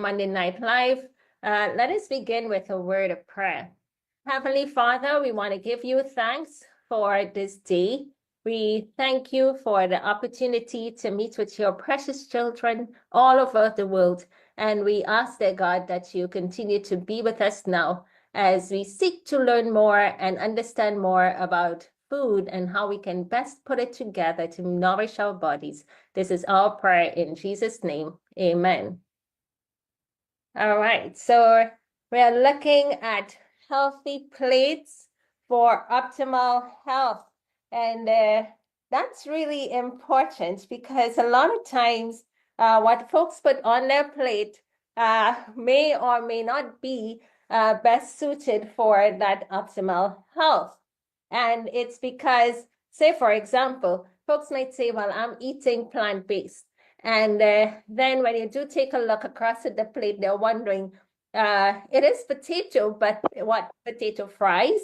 Monday Night Live. Let us begin with a word of prayer. Heavenly Father, we want to give you thanks for this day. We thank you for the opportunity to meet with your precious children all over the world. And we ask, dear God, that you continue to be with us now as we seek to learn more and understand more about food and how we can best put it together to nourish our bodies. This is our prayer in Jesus' name. Amen. All right, so we're looking at healthy plates for optimal health. And that's really important because a lot of times what folks put on their plate may or may not be best suited for that optimal health. And it's because, say, for example, folks might say, well, I'm eating plant-based. And then when you do take a look across at the plate, they're wondering, it is potato, but what, potato fries?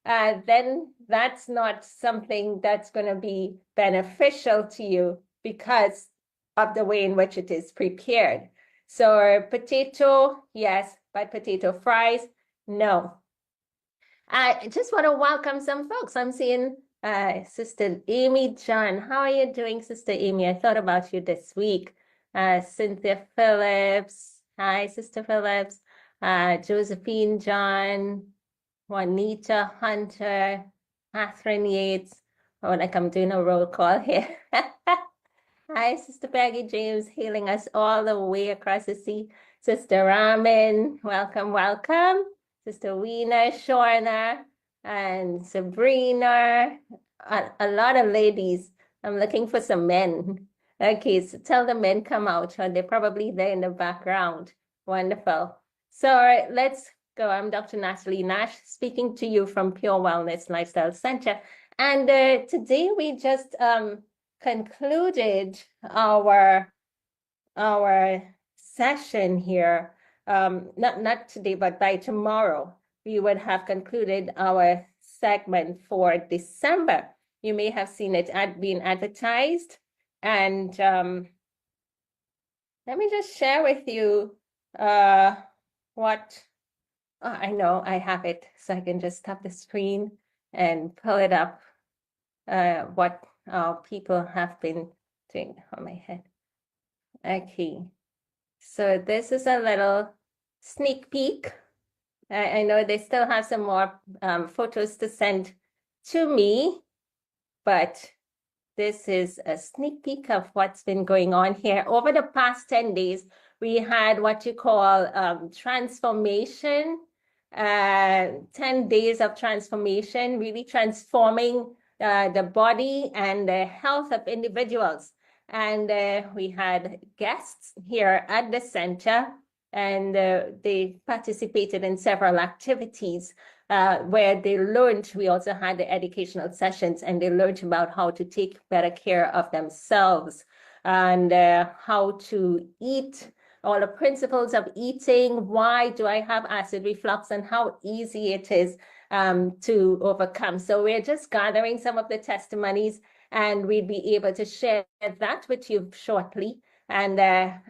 Then that's not something that's going to be beneficial to you because of the way in which it is prepared. So potato, yes, but potato fries, no. I just want to welcome some folks. I'm seeing Sister Amy John. How are you doing, Sister Amy? I thought about you this week. Cynthia Phillips. Hi, Sister Phillips. Josephine John. Juanita Hunter. Catherine Yates. Oh, like I'm doing a roll call here. Hi, Sister Peggy James, hailing us all the way across the sea. Sister Ramin, welcome, welcome. Sister Weena, Shorna, and Sabrina, a lot of ladies. I'm looking for some men. Okay, so tell the men come out, or they're probably there in the background. Wonderful. So let's go. I'm Dr. Natalie Nash, speaking to you from Pure Wellness Lifestyle Center. And today we just concluded our session here, not today, but by tomorrow, we would have concluded our segment for December. You may have seen it being advertised. And let me just share with you what, I know I have it, so I can just tap the screen and pull it up, what people have been doing on my head. Okay. So this is a little sneak peek. I know they still have some more photos to send to me, but this is a sneak peek of what's been going on here. Over the past 10 days, we had what you call transformation, 10 days of transformation, really transforming the body and the health of individuals. And we had guests here at the center, and they participated in several activities where they learned. We also had the educational sessions, and they learned about how to take better care of themselves and how to eat, all the principles of eating. Why do I have acid reflux, and how easy it is to overcome. So we're just gathering some of the testimonies, and we'll be able to share that with you shortly. And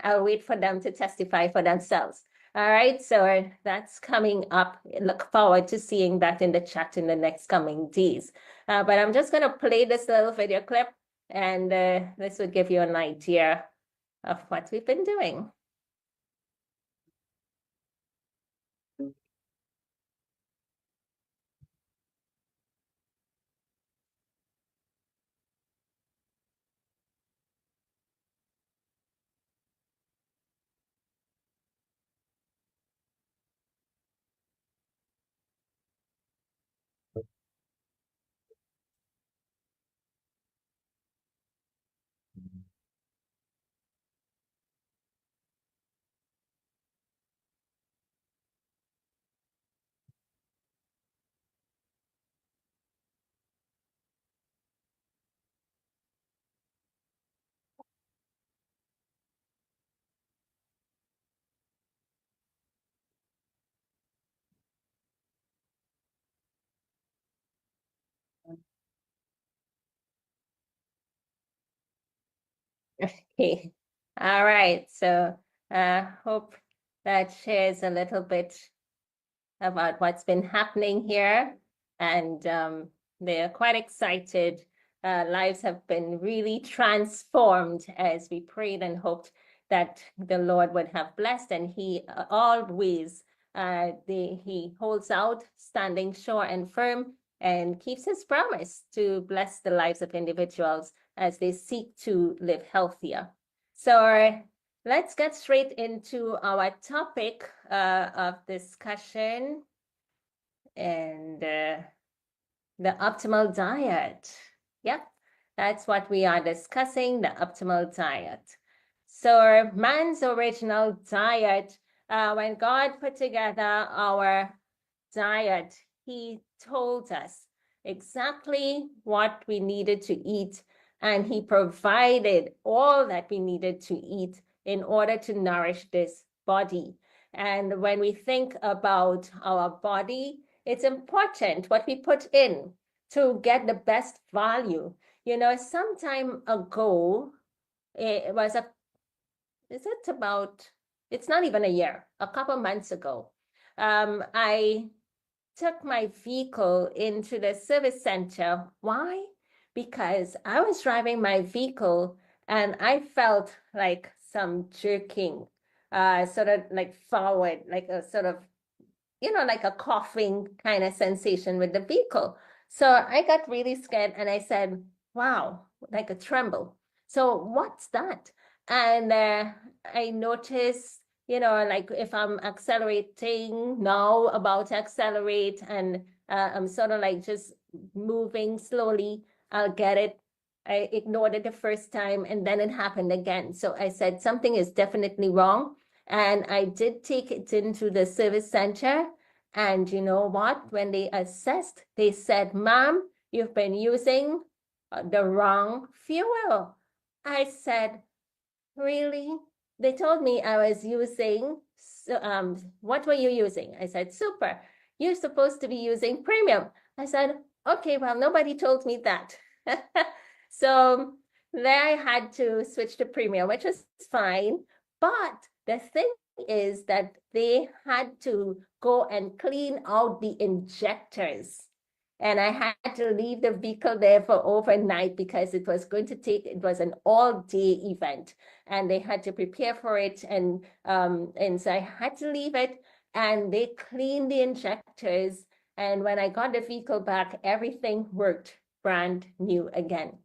I'll wait for them to testify for themselves. All right, so that's coming up. Look forward to seeing that in the chat in the next coming days. But I'm just going to play this little video clip, and this will give you an idea of what we've been doing. Okay. All right. So hope that shares a little bit about what's been happening here. And they're quite excited. Lives have been really transformed as we prayed and hoped that the Lord would have blessed. And He always, He holds out, standing sure and firm, and keeps His promise to bless the lives of individuals as they seek to live healthier. So let's get straight into our topic of discussion and the optimal diet. Yep, that's what we are discussing, the optimal diet. So man's original diet, when God put together our diet, He told us exactly what we needed to eat, and He provided all that we needed to eat in order to nourish this body. And when we think about our body, it's important what we put in to get the best value. You know, some time ago, it was it's not even a year, a couple months ago, I took my vehicle into the service center. Why? Because I was driving my vehicle and I felt like some jerking, sort of like forward, like a sort of, like a coughing kind of sensation with the vehicle. So I got really scared and I said, wow, like a tremble. So what's that? And I noticed, like if I'm accelerating now, about to accelerate, and I'm sort of like just moving slowly, I'll get it. I ignored it the first time and then it happened again. So I said, something is definitely wrong. And I did take it into the service center. And you know what? When they assessed, they said, ma'am, you've been using the wrong fuel. I said, really? They told me I was using, what were you using? I said, super. You're supposed to be using premium. I said, okay, well, nobody told me that. So there I had to switch to premium, which was fine. But the thing is that they had to go and clean out the injectors. And I had to leave the vehicle there for overnight because it was an all-day event and they had to prepare for it. And so I had to leave it and they cleaned the injectors. And when I got the vehicle back, everything worked brand new again.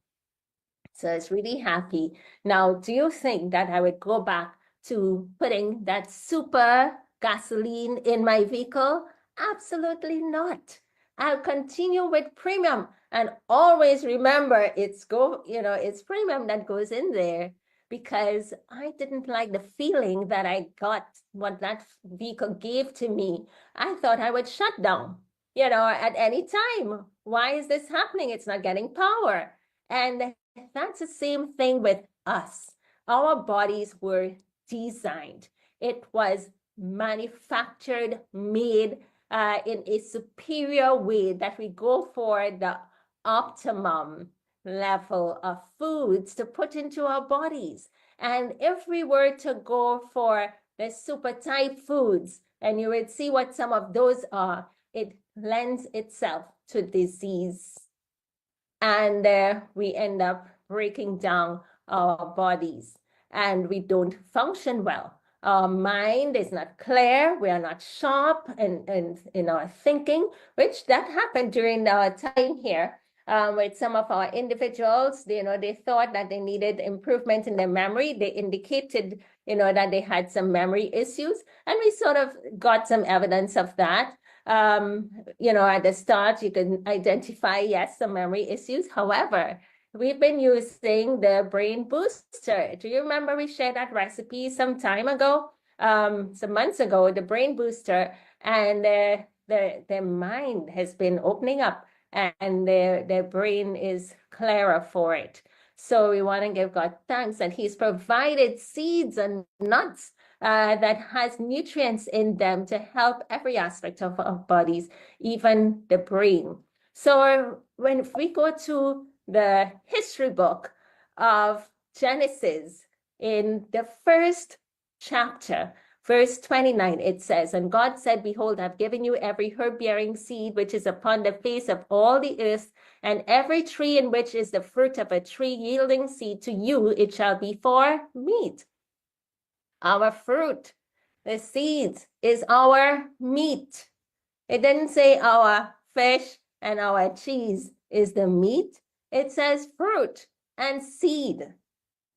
So I was really happy. Now, do you think that I would go back to putting that super gasoline in my vehicle? Absolutely not. I'll continue with premium and always remember it's premium that goes in there because I didn't like the feeling that I got what that vehicle gave to me. I thought I would shut down, at any time. Why is this happening? It's not getting power. And that's the same thing with us. Our bodies were designed. It was manufactured, made in a superior way that we go for the optimum level of foods to put into our bodies. And if we were to go for the super type foods, and you would see what some of those are, it lends itself to disease. And we end up breaking down our bodies and we don't function well. Our mind is not clear. We are not sharp in our thinking, which that happened during our time here with some of our individuals. They thought that they needed improvement in their memory. They indicated, that they had some memory issues, and we sort of got some evidence of that. At the start, you can identify, yes, some memory issues. However, we've been using the brain booster. Do you remember we shared that recipe some time ago, some months ago, the brain booster, and their mind has been opening up and their brain is clearer for it. So we want to give God thanks that He's provided seeds and nuts that has nutrients in them to help every aspect of our bodies, even the brain. So when we go to the history book of Genesis, in the first chapter, Verse 29, it says, and God said, behold, I've given you every herb-bearing seed which is upon the face of all the earth, and every tree in which is the fruit of a tree yielding seed, to you it shall be for meat. Our fruit, the seeds, is our meat. It didn't say our fish and our cheese is the meat. It says fruit and seed.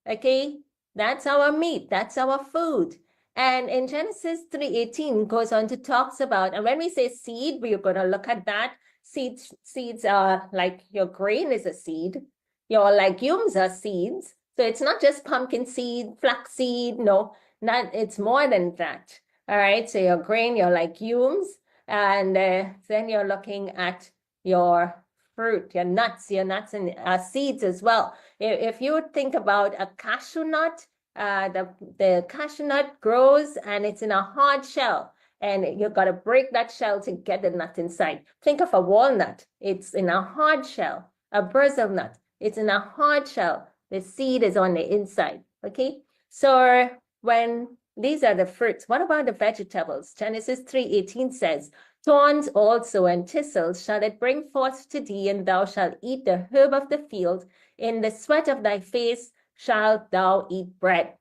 Okay, that's our meat. That's our food. And in Genesis 3:18 goes on to talks about, and when we say seed, we're going to look at that. Seeds are like your grain is a seed. Your legumes are seeds. So it's not just pumpkin seed, flax seed. No, it's more than that. All right. So your grain, your legumes, and then you're looking at your fruit, your nuts and seeds as well. If you think about a cashew nut, the cashew nut grows and it's in a hard shell, and you've got to break that shell to get the nut inside. Think of a walnut. It's in a hard shell. A Brazil nut, it's in a hard shell. The seed is on the inside, okay? So when these are the fruits, what about the vegetables? Genesis 3:18 says, thorns also and thistles shall it bring forth to thee, and thou shalt eat the herb of the field. In the sweat of thy face shalt thou eat bread.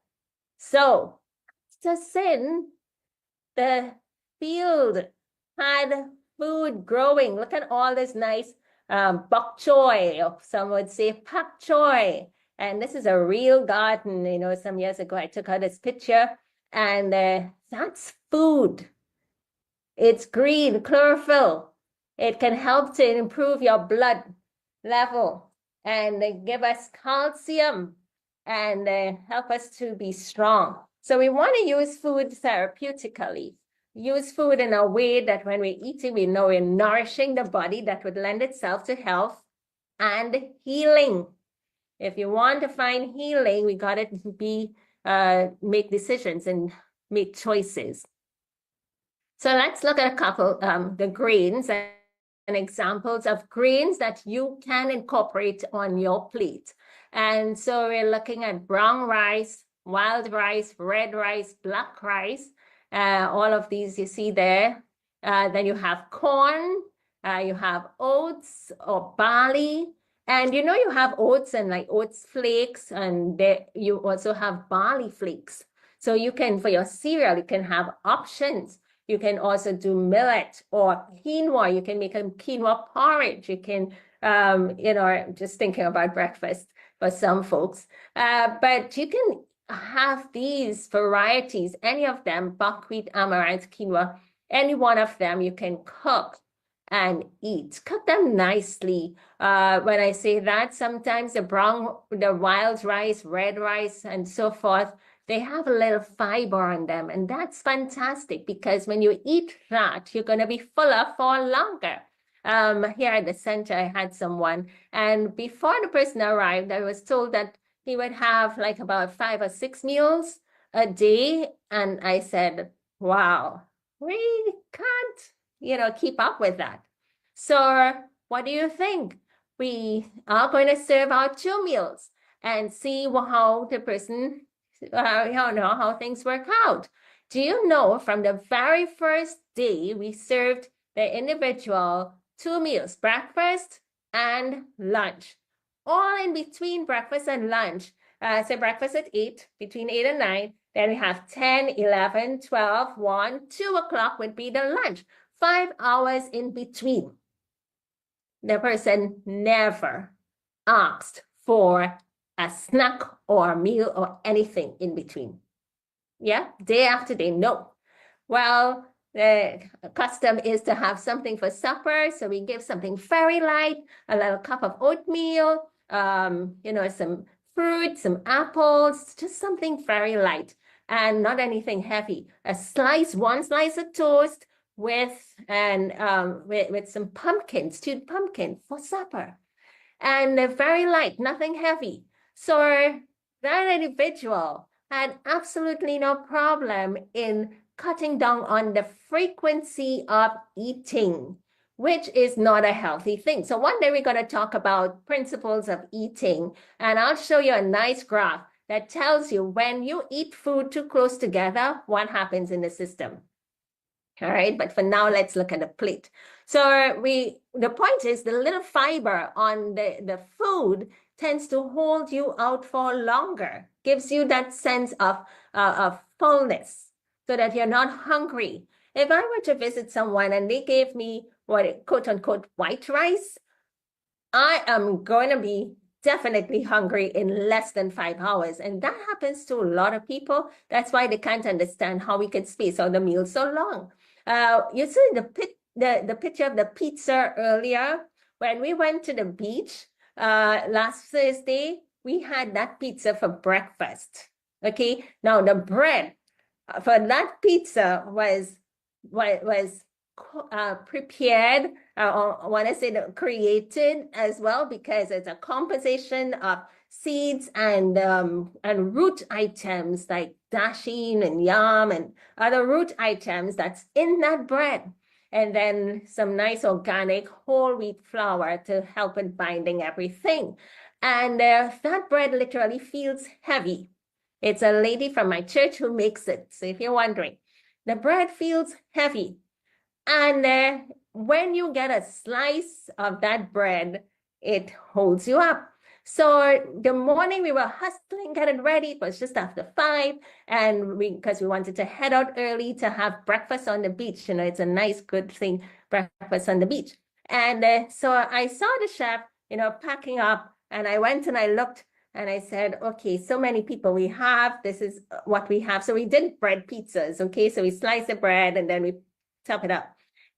So, after sin, the field had food growing. Look at all this nice bok choy, or some would say pak choy. And this is a real garden. You know, some years ago, I took out this picture, and that's food. It's green, chlorophyll. It can help to improve your blood level and give us calcium and help us to be strong. So we want to use food therapeutically. Use food in a way that when we're eating, we know we're nourishing the body, that would lend itself to health and healing. If you want to find healing, we got to make decisions and make choices. So let's look at a couple, the grains and examples of grains that you can incorporate on your plate. And so we're looking at brown rice, wild rice, red rice, black rice, all of these you see there. Then you have corn, you have oats or barley, and you know you have oats and like oats flakes, and you also have barley flakes. So you can, for your cereal, you can have options. You can also do millet or quinoa. You can make a quinoa porridge. You can, you know, just thinking about breakfast for some folks. But you can have these varieties, any of them, buckwheat, amaranth, quinoa, any one of them you can cook and eat. Cook them nicely. When I say that, sometimes the wild rice, red rice, and so forth, they have a little fiber on them, and that's fantastic because when you eat that, you're going to be fuller for longer. Here at the center, I had someone, and before the person arrived, I was told that he would have like about 5 or 6 meals a day, and I said, wow, we can't, you know, keep up with that. So what do you think? We are going to serve out 2 meals and see how the person how things work out. Do you know from the very first day we served the individual 2 meals, breakfast and lunch, all in between breakfast and lunch. So breakfast at 8, between 8 and 9, then we have 10, 11, 12, 1, 2 o'clock would be the lunch, 5 hours in between. The person never asked for a snack or a meal or anything in between. Yeah, day after day, no. Well, the custom is to have something for supper, so we give something very light, a little cup of oatmeal, you know, some fruit, some apples, just something very light and not anything heavy. One slice of toast with some pumpkin, stewed pumpkin for supper, and very light, nothing heavy. So that individual had absolutely no problem in cutting down on the frequency of eating, which is not a healthy thing. So one day we're going to talk about principles of eating, and I'll show you a nice graph that tells you when you eat food too close together, what happens in the system. All right, but for now, let's look at the plate. So the point is the little fiber on the food tends to hold you out for longer, gives you that sense of fullness so that you're not hungry. If I were to visit someone and they gave me what quote unquote white rice, I am going to be definitely hungry in less than 5 hours. And that happens to a lot of people. That's why they can't understand how we can space out the meal so long. You see the picture of the pizza earlier. When we went to the beach last Thursday, we had that pizza for breakfast. Okay, now the bread for that pizza was prepared, I want to say created as well, because it's a composition of seeds and root items like dasheen and yam and other root items that's in that bread. And then some nice organic whole wheat flour to help in binding everything. And that bread literally feels heavy. It's a lady from my church who makes it. So if you're wondering, the bread feels heavy. And when you get a slice of that bread, it holds you up. So the morning we were hustling, getting ready. It was just after 5, and because we wanted to head out early to have breakfast on the beach. You know, it's a nice, good thing, breakfast on the beach. And so I saw the chef, you know, packing up, and I went and I looked. And I said, okay, so many people we have, this is what we have. So we did bread pizzas, okay? So we slice the bread and then we top it up.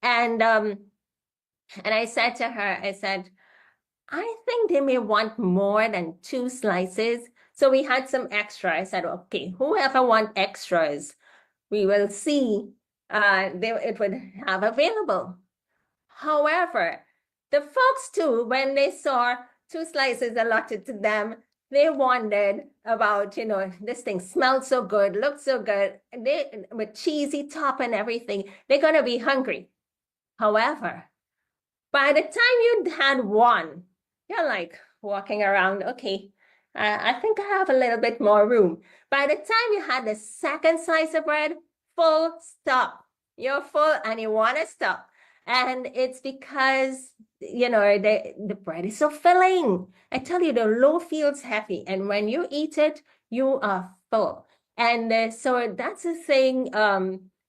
And I said to her, I said, I think they may want more than 2 slices. So we had some extra. I said, okay, whoever want extras, we will see it would have available. However, the folks too, when they saw 2 slices allotted to them, they wondered about, you know, this thing smelled so good, looked so good, with cheesy top and everything, they're going to be hungry. However, by the time you had one, you're like walking around, okay, I think I have a little bit more room. By the time you had the second slice of bread, full stop. You're full and you want to stop. And it's because, you know, the bread is so filling. I tell you, the loaf feels heavy. And when you eat it, you are full. And so that's the thing,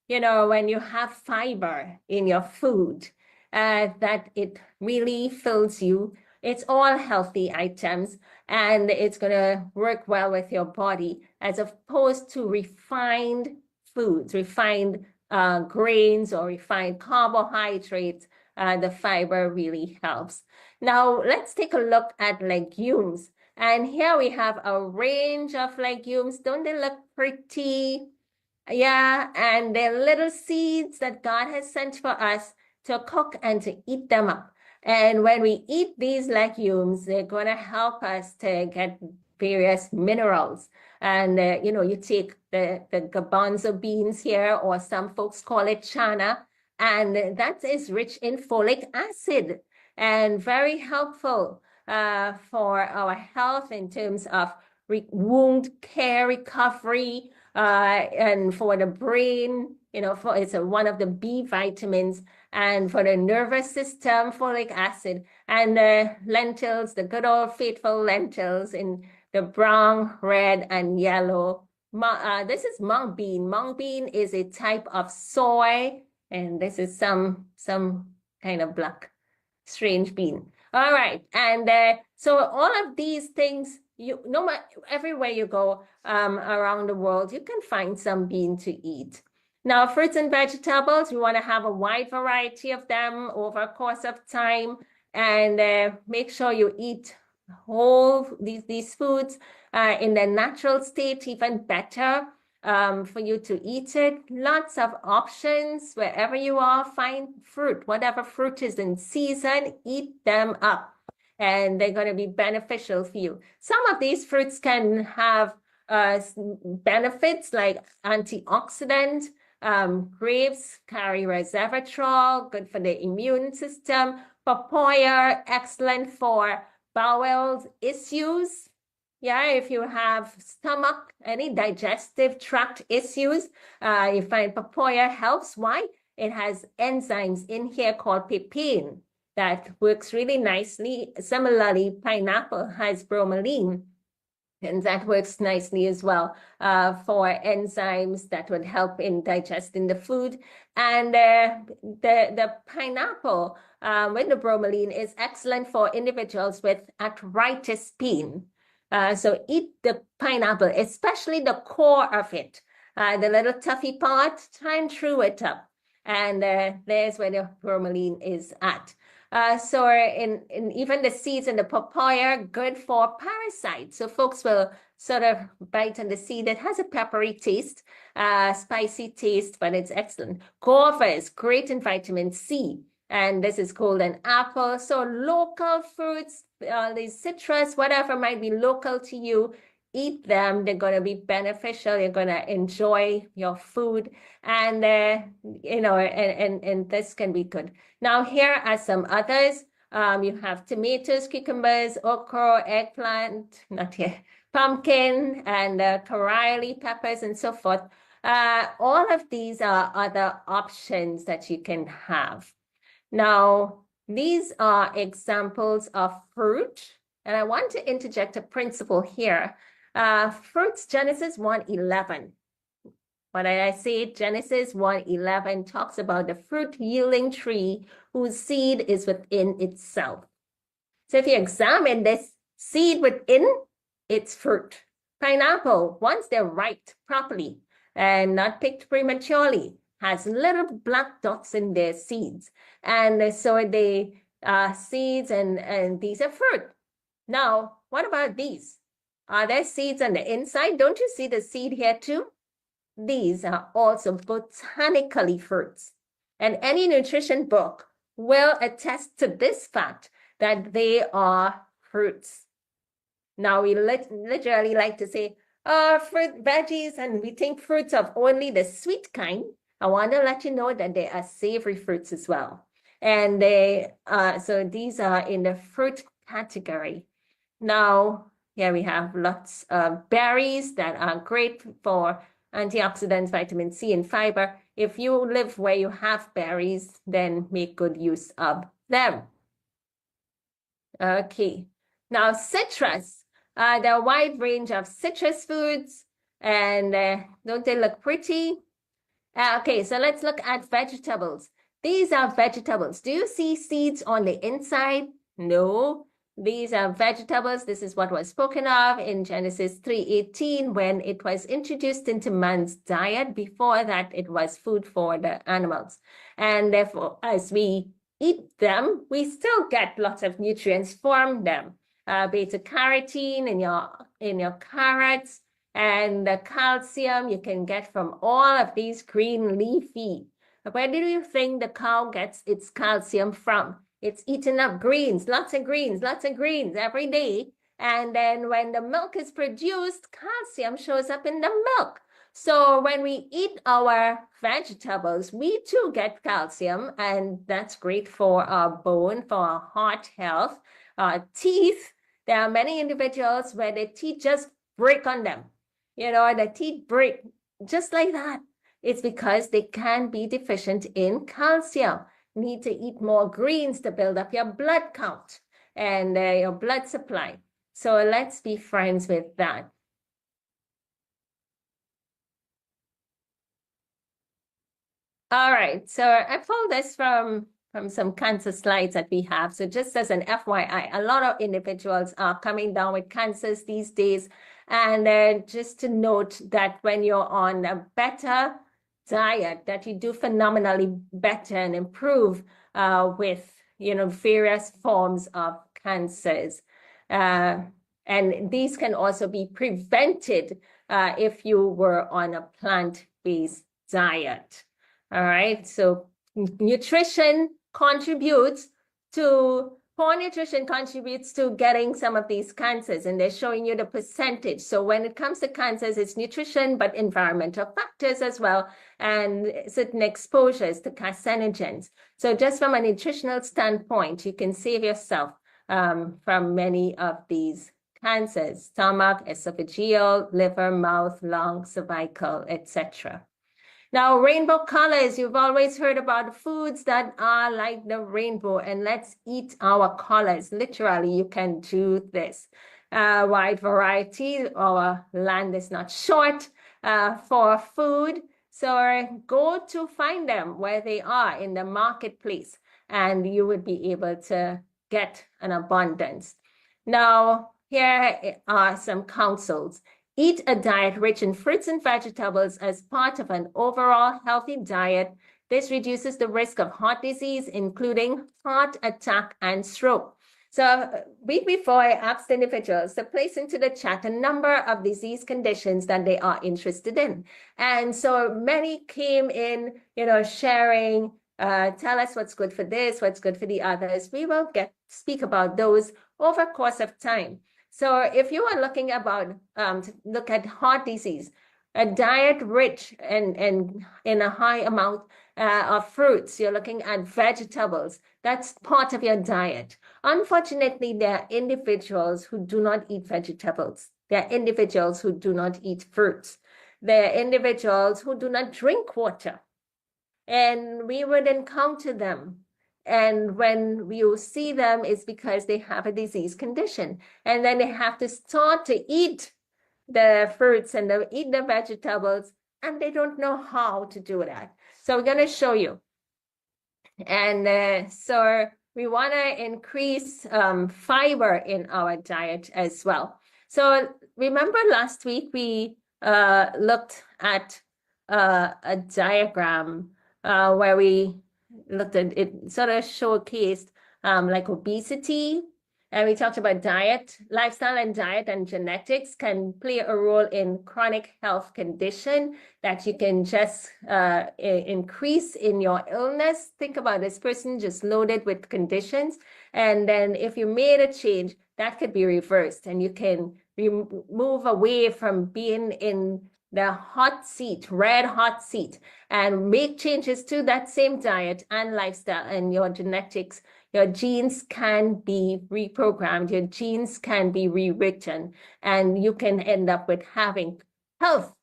you know, when you have fiber in your food, that it really fills you. It's all healthy items, and it's going to work well with your body as opposed to refined foods, refined grains or refined carbohydrates. The fiber really helps. Now, let's take a look at legumes. And here we have a range of legumes. Don't they look pretty? Yeah, and they're little seeds that God has sent for us to cook and to eat them up. And when we eat these legumes, they're going to help us to get various minerals. And, you know, you take the garbanzo beans here, or some folks call it chana, and that is rich in folic acid and very helpful for our health in terms of wound care recovery, and for the brain, you know, it's one of the B vitamins, and for the nervous system, folic acid, and the lentils, the good old faithful lentils in the brown, red, and yellow. This is mung bean. Mung bean is a type of soy, and this is some kind of black, strange bean. All right, and so all of these things, no matter everywhere you go around the world, you can find some bean to eat. Now, fruits and vegetables, you want to have a wide variety of them over a course of time, and make sure you eat whole these foods in their natural state, even better for you to eat it. Lots of options wherever you are. Find fruit, whatever fruit is in season, eat them up, and they're going to be beneficial for you. Some of these fruits can have benefits like antioxidant. Grapes carry resveratrol, good for the immune system. Papaya, excellent for bowel issues. Yeah, if you have stomach, any digestive tract issues, you find papaya helps. Why? It has enzymes in here called papain that works really nicely. Similarly, pineapple has bromelain, and that works nicely as well for enzymes that would help in digesting the food. And the pineapple with the bromelain is excellent for individuals with arthritis pain. So eat the pineapple, especially the core of it, the little toughy part, try and chew it up. And there's where the bromelain is at. So in even the seeds in the papaya, good for parasites. So folks will sort of bite on the seed. It has a peppery taste, spicy taste, but it's excellent. Guava is great in vitamin C. And this is called an apple. So local fruits, these citrus, whatever might be local to you, eat them. They're going to be beneficial. You're going to enjoy your food. And, and this can be good. Now, here are some others. You have tomatoes, cucumbers, okra, eggplant, not here, pumpkin, and Karali peppers, and so forth. All of these are other options that you can have. Now, these are examples of fruit, and I want to interject a principle here. Fruits, Genesis 1:11. What did I say? Genesis 1:11 talks about the fruit-yielding tree whose seed is within itself. So if you examine this seed within its fruit, pineapple, once they're ripe properly and not picked prematurely, has little black dots in their seeds. And so the seeds and these are fruit. Now, what about these? Are there seeds on the inside? Don't you see the seed here too? These are also botanically fruits. And any nutrition book will attest to this fact that they are fruits. Now, we literally like to say, fruit, veggies, and we think fruits of only the sweet kind. I want to let you know that there are savory fruits as well. And so these are in the fruit category. Now, here we have lots of berries that are great for antioxidants, vitamin C, and fiber. If you live where you have berries, then make good use of them. Okay. Now, citrus. There are a wide range of citrus foods, and don't they look pretty? Okay, so let's look at vegetables. These are vegetables. Do you see seeds on the inside? No. These are vegetables. This is what was spoken of in Genesis 3:18 when it was introduced into man's diet. Before that, it was food for the animals. And therefore, as we eat them, we still get lots of nutrients from them. Beta carotene in your carrots, and the calcium you can get from all of these green leafy. Where do you think the cow gets its calcium from? It's eating up greens, lots of greens every day. And then when the milk is produced, calcium shows up in the milk. So when we eat our vegetables, we too get calcium, and that's great for our bone, for our heart health, our teeth. There are many individuals where their teeth just break on them. The teeth break just like that. It's because they can be deficient in calcium. Need to eat more greens to build up your blood count and your blood supply. So let's be friends with that. All right, so I pulled this from some cancer slides that we have. So just as an FYI, a lot of individuals are coming down with cancers these days. And just to note that when you're on a better diet, that you do phenomenally better and improve with, various forms of cancers. And these can also be prevented if you were on a plant-based diet. All right, so nutrition contributes to, poor nutrition contributes to getting some of these cancers, and they're showing you the percentage. So when it comes to cancers, it's nutrition, but environmental factors as well, and certain exposures to carcinogens. So just from a nutritional standpoint, you can save yourself from many of these cancers, stomach, esophageal, liver, mouth, lung, cervical, etc. Now, rainbow colors, you've always heard about foods that are like the rainbow, and let's eat our colors. Literally, you can do this. Wide variety, our land is not short for food. So go to find them where they are in the marketplace, and you would be able to get an abundance. Now, here are some counsels. Eat a diet rich in fruits and vegetables as part of an overall healthy diet. This reduces the risk of heart disease, including heart attack and stroke. So week before, I asked individuals to place into the chat a number of disease conditions that they are interested in. And so many came in, sharing, tell us what's good for this, what's good for the others. We will speak about those over course of time. So if you are looking to look at heart disease, a diet rich and in a high amount of fruits, you're looking at vegetables, that's part of your diet. Unfortunately, there are individuals who do not eat vegetables. There are individuals who do not eat fruits. There are individuals who do not drink water. And we would encounter them. And when you see them, it's because they have a disease condition. And then they have to start to eat the fruits and eat the vegetables, and they don't know how to do that. So we're going to show you. And so we want to increase fiber in our diet as well. So remember last week we looked at a diagram where we looked at it, sort of showcased like obesity, and we talked about diet, lifestyle and diet and genetics can play a role in chronic health condition that you can just increase in your illness. Think about this person just loaded with conditions. And then if you made a change, that could be reversed and you can move away from being in the hot seat, red hot seat, and make changes to that same diet and lifestyle, and your genetics, your genes can be reprogrammed, your genes can be rewritten, and you can end up with having health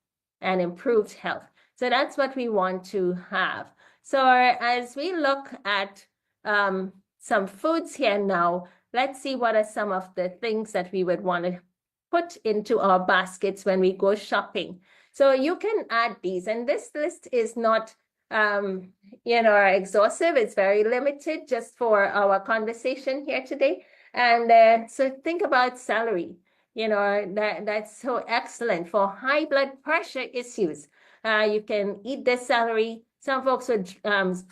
and improved health. So that's what we want to have. So as we look at some foods here now, let's see what are some of the things that we would want to put into our baskets when we go shopping. So you can add these, and this list is not, exhaustive. It's very limited just for our conversation here today. And so think about celery. That's so excellent for high blood pressure issues. You can eat the celery. Some folks would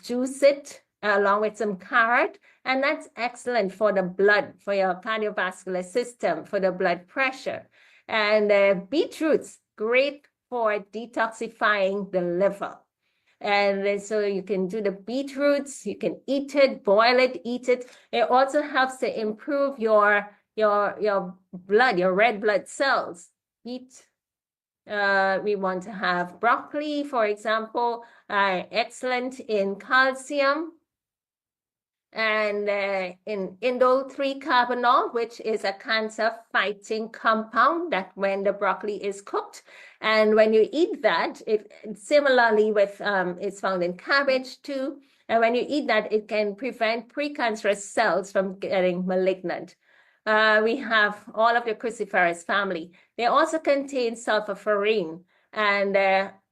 juice it along with some carrot, and that's excellent for the blood, for your cardiovascular system, for the blood pressure. And beetroots, great for detoxifying the liver. And so you can do the beetroots, you can eat it, boil it, eat it. It also helps to improve your blood, your red blood cells. We want to have broccoli, for example, excellent in calcium. And in indole 3-carbinol, which is a cancer-fighting compound that when the broccoli is cooked, and when you eat that, it similarly with it's found in cabbage too. And when you eat that, it can prevent precancerous cells from getting malignant. We have all of the cruciferous family. They also contain sulforaphane and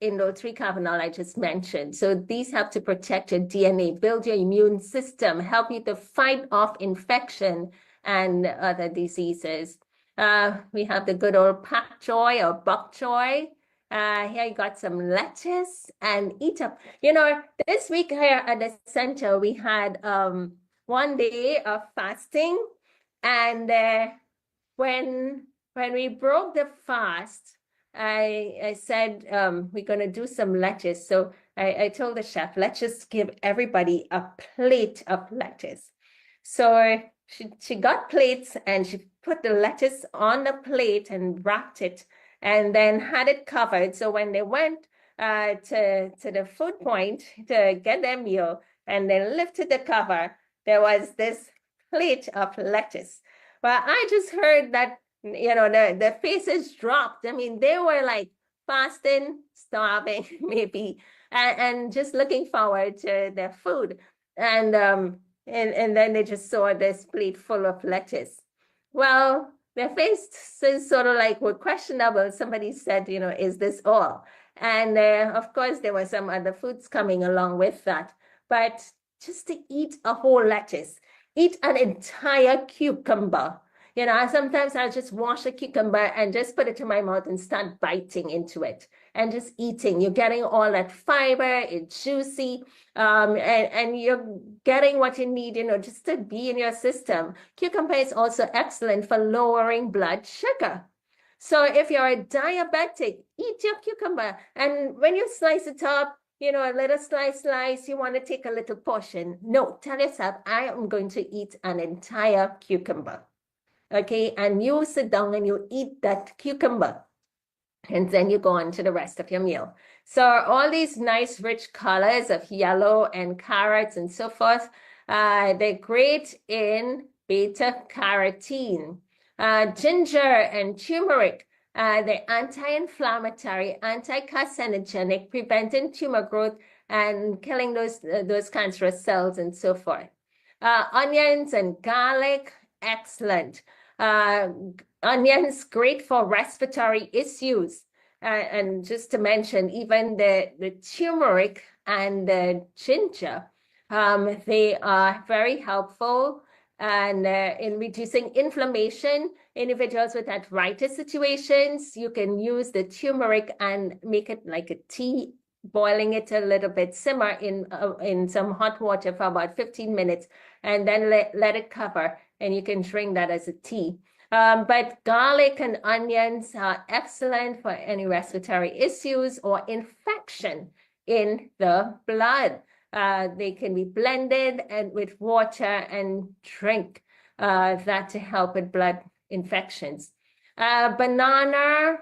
indole 3-carbinol I just mentioned. So these help to protect your DNA, build your immune system, help you to fight off infection and other diseases. We have the good old pak choy or bok choy. Here you got some lettuce and eat up. This week here at the center, we had 1 day of fasting. And when we broke the fast, I said, we're going to do some lettuce. So I told the chef, let's just give everybody a plate of lettuce. So she got plates and she put the lettuce on the plate and wrapped it and then had it covered. So when they went to the food point to get their meal and they lifted the cover, there was this plate of lettuce. Well, I just heard that the faces dropped. I mean, they were like fasting, starving, maybe, and just looking forward to their food. And then they just saw this plate full of lettuce. Well, their faces sort of like were questionable. Somebody said, is this all? And of course, there were some other foods coming along with that. But just to eat a whole lettuce, eat an entire cucumber. Sometimes I'll just wash a cucumber and just put it in my mouth and start biting into it and just eating. You're getting all that fiber, it's juicy, and you're getting what you need, just to be in your system. Cucumber is also excellent for lowering blood sugar. So if you're a diabetic, eat your cucumber. And when you slice it up, a little slice, you want to take a little portion. No, tell yourself, I am going to eat an entire cucumber. Okay, and you sit down and you eat that cucumber. And then you go on to the rest of your meal. So all these nice rich colors of yellow and carrots and so forth, they're great in beta carotene. Ginger and turmeric, they're anti-inflammatory, anti-carcinogenic, preventing tumor growth and killing those cancerous cells and so forth. Onions and garlic, excellent. Onions, great for respiratory issues. And just to mention, even the turmeric and the ginger, they are very helpful and in reducing inflammation. Individuals with arthritis situations, you can use the turmeric and make it like a tea, boiling it a little bit, simmer in some hot water for about 15 minutes, and then let it cover, and you can drink that as a tea. But garlic and onions are excellent for any respiratory issues or infection in the blood. They can be blended and with water and drink that to help with blood infections. Banana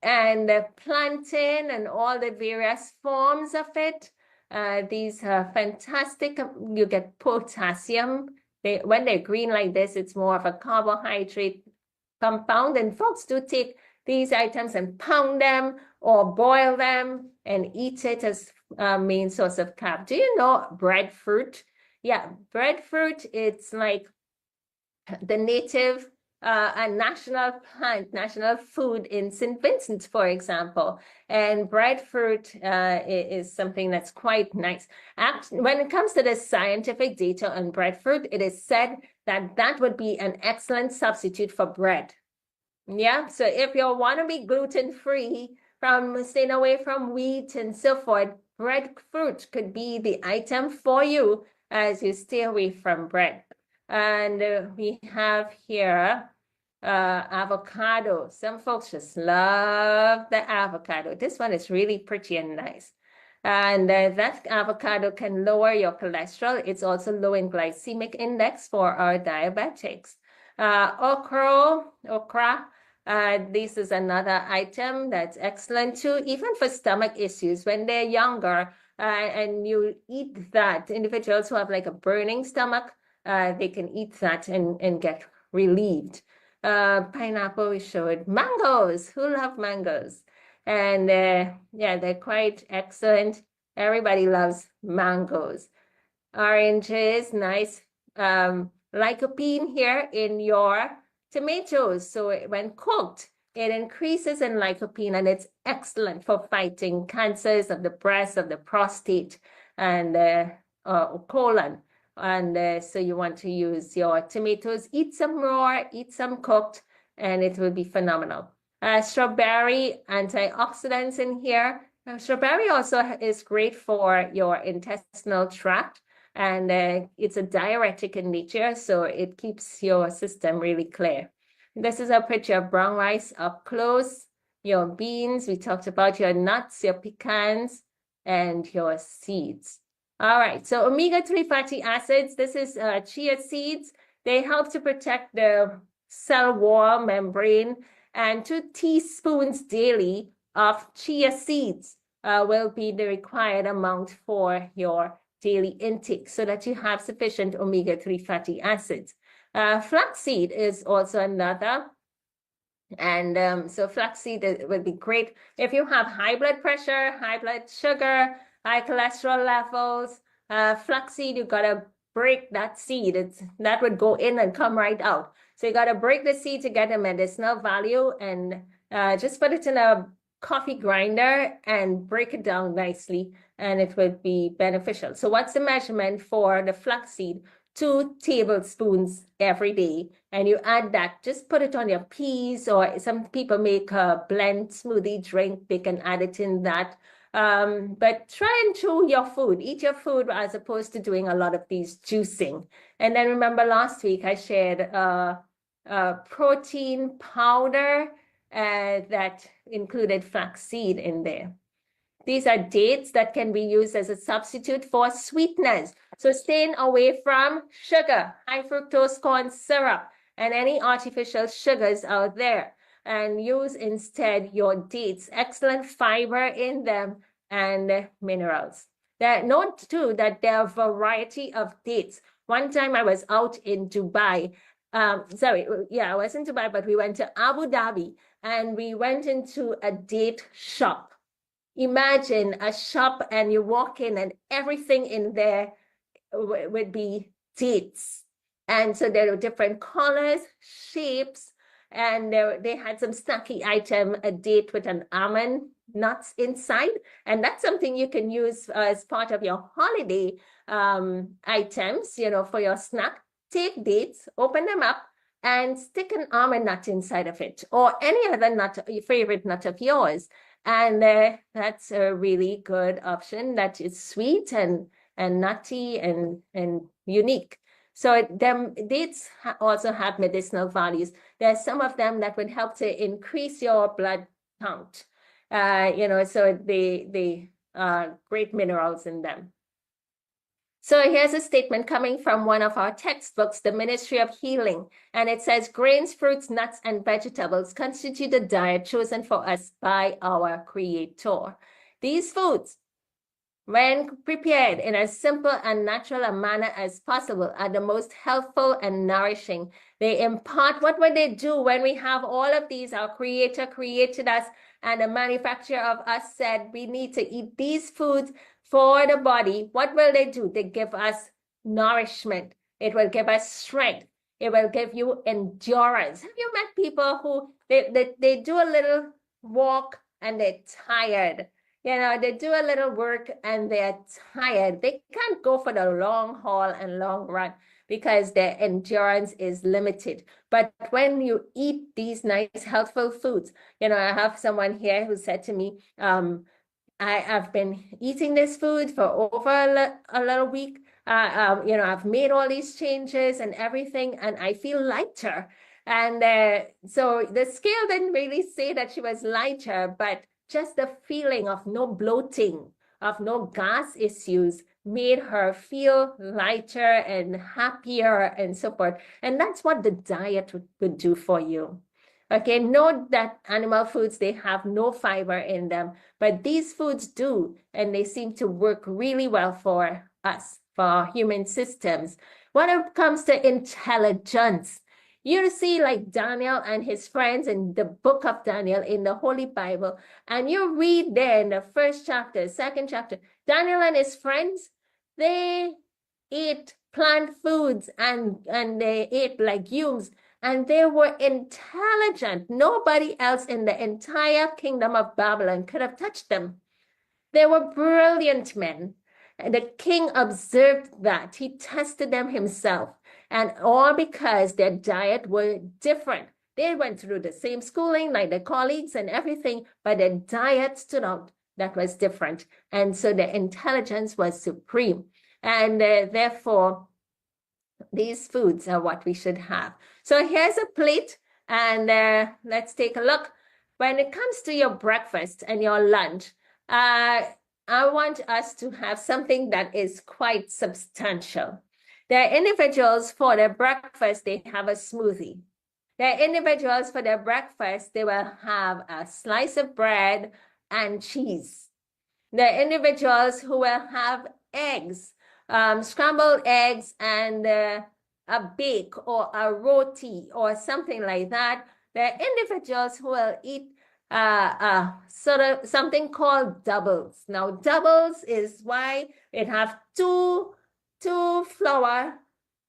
and plantain and all the various forms of it. These are fantastic. You get potassium. When they're green like this, it's more of a carbohydrate compound, and folks do take these items and pound them or boil them and eat it as a main source of carb. Do you know breadfruit? Yeah, breadfruit, it's like the native and national plant, national food in St. Vincent, for example. And breadfruit is something that's quite nice. When it comes to the scientific data on breadfruit, it is said that that would be an excellent substitute for bread. Yeah, so if you want to be gluten-free, from staying away from wheat and so forth, breadfruit could be the item for you as you stay away from bread. And we have here avocado. Some folks just love the avocado. This one is really pretty and nice. And that avocado can lower your cholesterol. It's also low in glycemic index for our diabetics. Okra, this is another item that's excellent too, even for stomach issues when they're younger. And you eat that, individuals who have like a burning stomach, they can eat that and get relieved. Pineapple, we showed. Mangoes, who love mangoes? And yeah, they're quite excellent. Everybody loves mangoes. Oranges, nice. Lycopene here in your tomatoes. So when cooked, it increases in lycopene, and it's excellent for fighting cancers of the breast, of the prostate, and colon. And so you want to use your tomatoes. Eat some raw, eat some cooked, and it will be phenomenal. Strawberry, antioxidants in here. Strawberry also is great for your intestinal tract, and it's a diuretic in nature, so it keeps your system really clear. This is a picture of brown rice up close, your beans, we talked about your nuts, your pecans, and your seeds. All right, so omega-3 fatty acids, this is chia seeds. They help to protect the cell wall membrane, and 2 teaspoons daily of chia seeds will be the required amount for your daily intake so that you have sufficient omega-3 fatty acids. Flaxseed is also another And so flaxseed would be great. If you have high blood pressure, high blood sugar, high cholesterol levels, flaxseed, you gotta break that seed. That would go in and come right out. So you gotta break the seed to get a medicinal value, and just put it in a coffee grinder and break it down nicely, and it would be beneficial. So what's the measurement for the flaxseed? 2 tablespoons every day, and you add that. Just put it on your peas, or some people make a blend smoothie drink. They can add it in that. But try and chew your food. Eat your food as opposed to doing a lot of these juicing. And then remember last week I shared a protein powder that included flaxseed in there. These are dates that can be used as a substitute for sweeteners. So staying away from sugar, high fructose corn syrup, and any artificial sugars out there. And use instead your dates. Excellent fiber in them and minerals. Note too that there are a variety of dates. One time I was out in Dubai. I was in Dubai, but we went to Abu Dhabi and we went into a date shop. Imagine a shop and you walk in and everything in there would be dates. And so there were different colors, shapes, and they had some snacky item, a date with an almond nuts inside. And that's something you can use as part of your holiday items, for your snack. Take dates, open them up, and stick an almond nut inside of it, or any other nut, your favorite nut of yours. And that's a really good option that is sweet and nutty and unique. So dates also have medicinal values. There's some of them that would help to increase your blood count. So they great minerals in them. So here's a statement coming from one of our textbooks, The Ministry of Healing. And it says, grains, fruits, nuts, and vegetables constitute a diet chosen for us by our Creator. These foods, when prepared in as simple and natural a manner as possible, are the most healthful and nourishing. They impart, what will they do when we have all of these? Our Creator created us, and the manufacturer of us said we need to eat these foods for the body. What will they do? They give us nourishment. It will give us strength. It will give you endurance. Have you met people who they do a little walk and they're tired? They do a little work and they're tired. They can't go for the long haul and long run because their endurance is limited. But when you eat these nice, healthful foods, I have someone here who said to me, I've been eating this food for over a little week. I've made all these changes and everything, and I feel lighter. And so the scale didn't really say that she was lighter, but just the feeling of no bloating, of no gas issues made her feel lighter and happier and so forth. And that's what the diet would do for you. Okay, note that animal foods, they have no fiber in them, but these foods do, and they seem to work really well for us, for our human systems. When it comes to intelligence, you see like Daniel and his friends in the book of Daniel in the Holy Bible, and you read there in the first chapter, second chapter, Daniel and his friends, they ate plant foods and they ate legumes, and they were intelligent. Nobody else in the entire kingdom of Babylon could have touched them. They were brilliant men. And the king observed that. He tested them himself. And all because their diet were different. They went through the same schooling like their colleagues and everything, but their diet stood out. That was different. And so their intelligence was supreme. And therefore, these foods are what we should have. So here's a plate, and let's take a look. When it comes to your breakfast and your lunch, I want us to have something that is quite substantial. There are individuals for their breakfast, they have a smoothie. There are individuals for their breakfast, they will have a slice of bread and cheese. There are individuals who will have eggs, scrambled eggs and a bake or a roti or something like that. there are individuals who will eat sort of something called doubles. Now, doubles is why it have two flour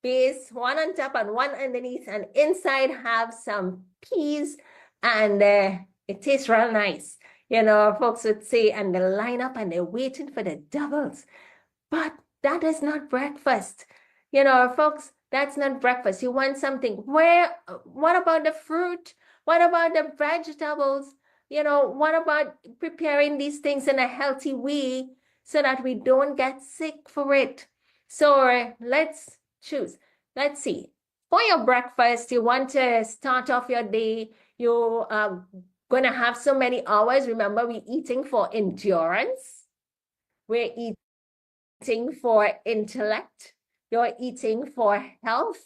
base, one on top and one underneath, and inside have some peas, and it tastes real nice. Folks would say, and they line up and they're waiting for the doubles. But that is not breakfast. Folks, that's not breakfast. You want something. What about the fruit? What about the vegetables? What about preparing these things in a healthy way so that we don't get sick for it? So let's choose. Let's see. For your breakfast, you want to start off your day. You are going to have so many hours. Remember, we're eating for endurance. We're eating for intellect. You're eating for health.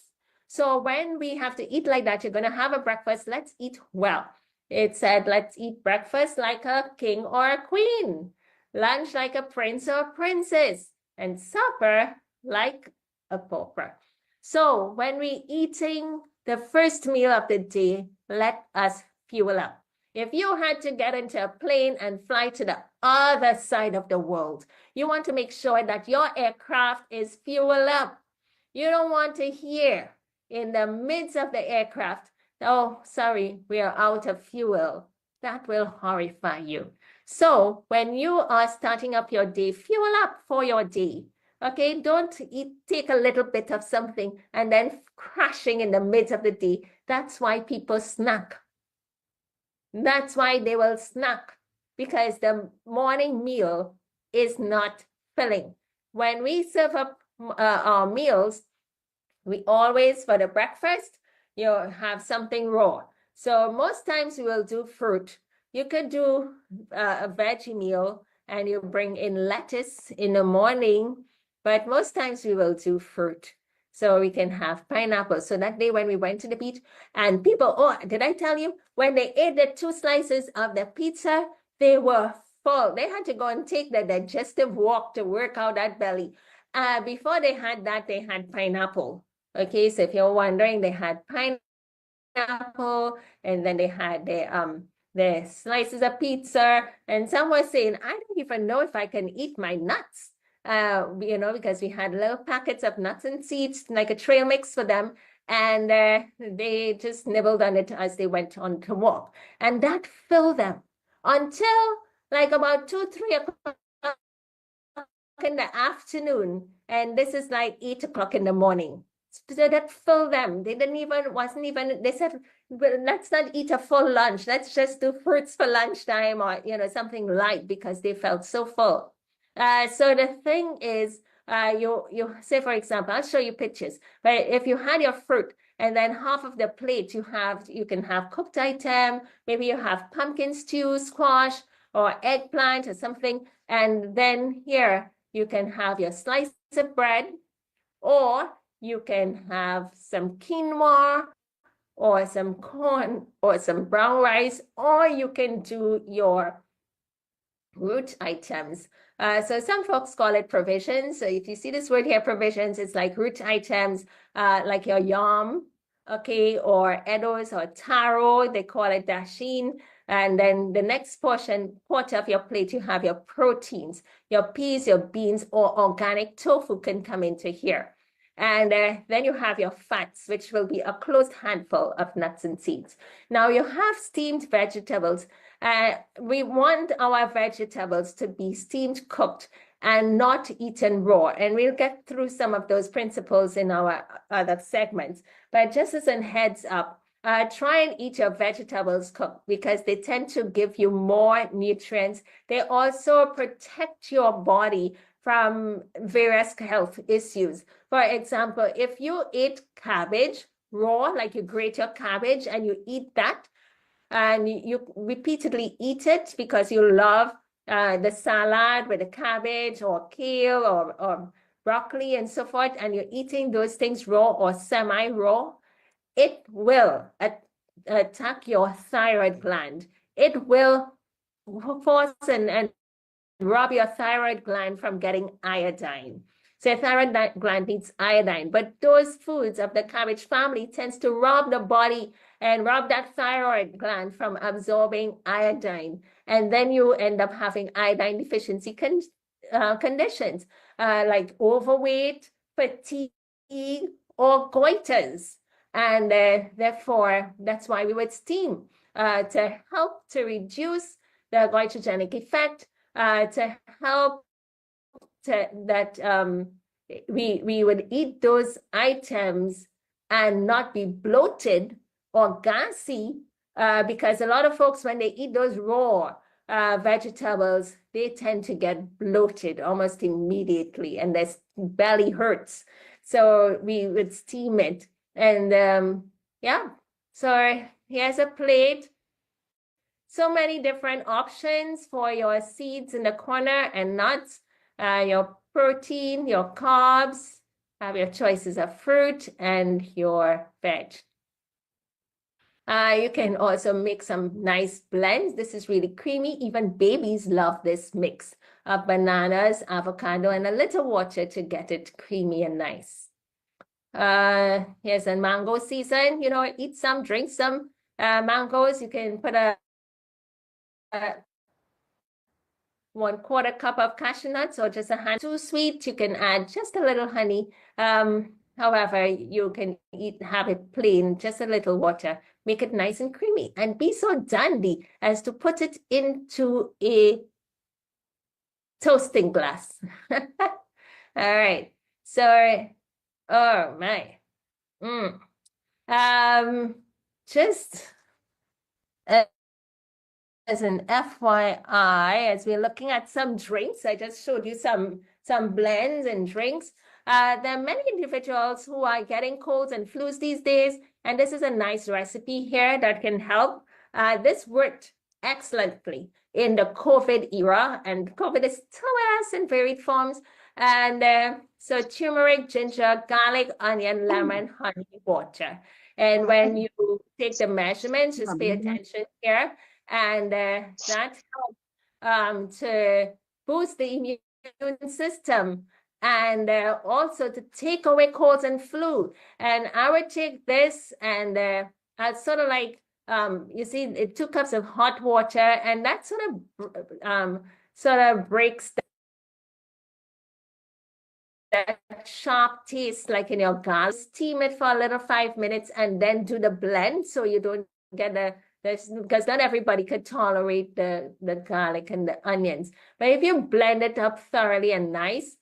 So when we have to eat like that, you're going to have a breakfast. Let's eat well. It said, let's eat breakfast like a king or a queen, lunch like a prince or a princess, and supper like a pauper. So when we're eating the first meal of the day, let us fuel up. If you had to get into a plane and fly to the other side of the world, you want to make sure that your aircraft is fueled up. You don't want to hear in the midst of the aircraft, oh, sorry, we are out of fuel. That will horrify you. So when you are starting up your day, fuel up for your day. Okay, don't take a little bit of something and then crashing in the midst of the day. That's why people snack. That's why they will snack, because the morning meal is not filling. When we serve up our meals, we always, for the breakfast, you have something raw. So most times we will do fruit. You could do a veggie meal and you bring in lettuce in the morning, but most times we will do fruit. So we can have pineapple. So that day when we went to the beach and people, oh, did I tell you? When they ate the 2 slices of the pizza, they were full. They had to go and take the digestive walk to work out that belly. Before they had that, they had pineapple. Okay, so if you're wondering, they had pineapple, and then they had the slices of pizza. And some were saying, I don't even know if I can eat my nuts. Because we had little packets of nuts and seeds, like a trail mix for them. And they just nibbled on it as they went on to walk. And that filled them until like about 2, 3 o'clock in the afternoon. And this is like 8 o'clock in the morning. So that filled them. They said, well, let's not eat a full lunch. Let's just do fruits for lunchtime or, something light, because they felt so full. So the thing is, you say, for example, I'll show you pictures, but if you had your fruit and then half of the plate you can have cooked item, maybe you have pumpkin stew, squash, or eggplant or something, and then here you can have your slice of bread, or you can have some quinoa or some corn or some brown rice, or you can do your root items. So some folks call it provisions. So if you see this word here, provisions, it's like root items, like your yam, okay, or edos or taro, they call it dashin. And then the next quarter of your plate, you have your proteins, your peas, your beans, or organic tofu can come into here. And then you have your fats, which will be a close handful of nuts and seeds. Now you have steamed vegetables. We want our vegetables to be steamed, cooked, and not eaten raw. And we'll get through some of those principles in our other segments. But just as a heads up, try and eat your vegetables cooked, because they tend to give you more nutrients. They also protect your body from various health issues. For example, if you eat cabbage raw, like you grate your cabbage and you eat that, and you repeatedly eat it because you love the salad with the cabbage or kale or broccoli and so forth, and you're eating those things raw or semi-raw, it will attack your thyroid gland. It will force and rob your thyroid gland from getting iodine. So your thyroid gland needs iodine, but those foods of the cabbage family tends to rob the body and rob that thyroid gland from absorbing iodine. And then you end up having iodine deficiency conditions like overweight, fatigue, or goiters. And therefore, that's why we would steam to help to reduce the goitrogenic effect, to help that we would eat those items and not be bloated or gassy, because a lot of folks, when they eat those raw vegetables, they tend to get bloated almost immediately, and their belly hurts. So we would steam it. And yeah, so here's a plate. So many different options for your seeds in the corner and nuts, your protein, your carbs, have your choices of fruit and your veg. You can also make some nice blends. This is really creamy. Even babies love this mix of bananas, avocado, and a little water to get it creamy and nice. Here's a mango season. You know, eat some, drink some mangoes. You can put a 1/4 cup of cashew nuts or just a hand. Too sweet, you can add just a little honey. However, you can have it plain, just a little water. Make it nice and creamy, and be so dandy as to put it into a toasting glass. All right. So, oh my. Just as an FYI, as we're looking at some drinks, I just showed you some blends and drinks. There are many individuals who are getting colds and flus these days, and this is a nice recipe here that can help. This worked excellently in the COVID era, and COVID is still with us in varied forms. And so turmeric, ginger, garlic, onion, lemon, honey, water. And when you take the measurements, just pay attention here. And that helps to boost the immune system, and also to take away colds and flu. And I would take this and I'd sort of like, you see, 2 cups of hot water, and that sort of breaks that sharp taste like in your gullet. Steam it for a little 5 minutes and then do the blend so you don't get because not everybody could tolerate the garlic and the onions. But if you blend it up thoroughly and nice,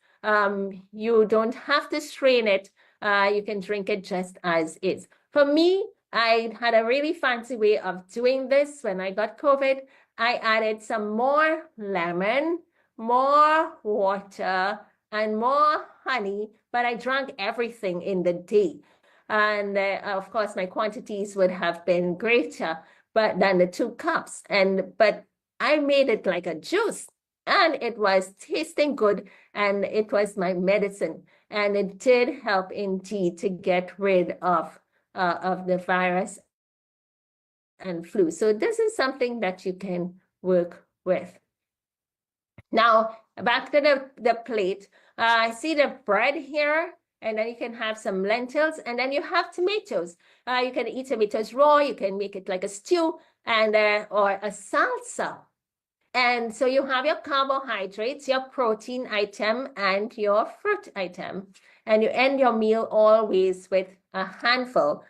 you don't have to strain it. You can drink it just as is. For me, I had a really fancy way of doing this when I got COVID. I added some more lemon, more water, and more honey, but I drank everything in the day. And of course, my quantities would have been greater than the 2 cups. But I made it like a juice, and it was tasting good, and it was my medicine. And it did help indeed to get rid of the virus and flu. So this is something that you can work with. Now, back to the plate. I see the bread here, and then you can have some lentils, and then you have tomatoes. You can eat tomatoes raw, you can make it like a stew, and or a salsa. And so you have your carbohydrates, your protein item, and your fruit item. And you end your meal always with a handful.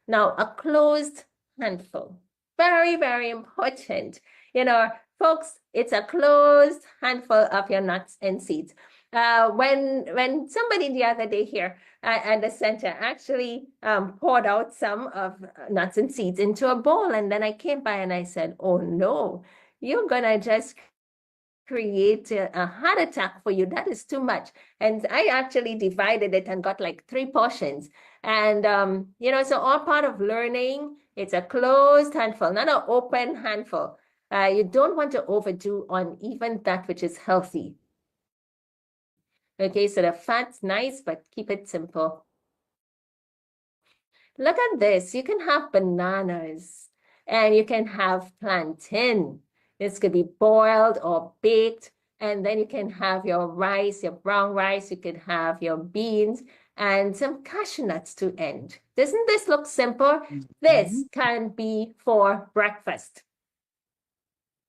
Now, a closed handful. Very, very important. You know, folks, it's a closed handful of your nuts and seeds. When somebody the other day here at the center actually poured out some of nuts and seeds into a bowl, and then I came by and I said, oh no, you're gonna just create a heart attack for you. That is too much. And I actually divided it and got like 3 portions. And you know, so all part of learning. It's a closed handful, not an open handful. You don't want to overdo on even that which is healthy. Okay, so the fat's nice, but keep it simple. Look at this. You can have bananas, and you can have plantain. This could be boiled or baked. And then you can have your rice, your brown rice. You could have your beans. and some cashew nuts to end. Doesn't this look simple? This can be for breakfast.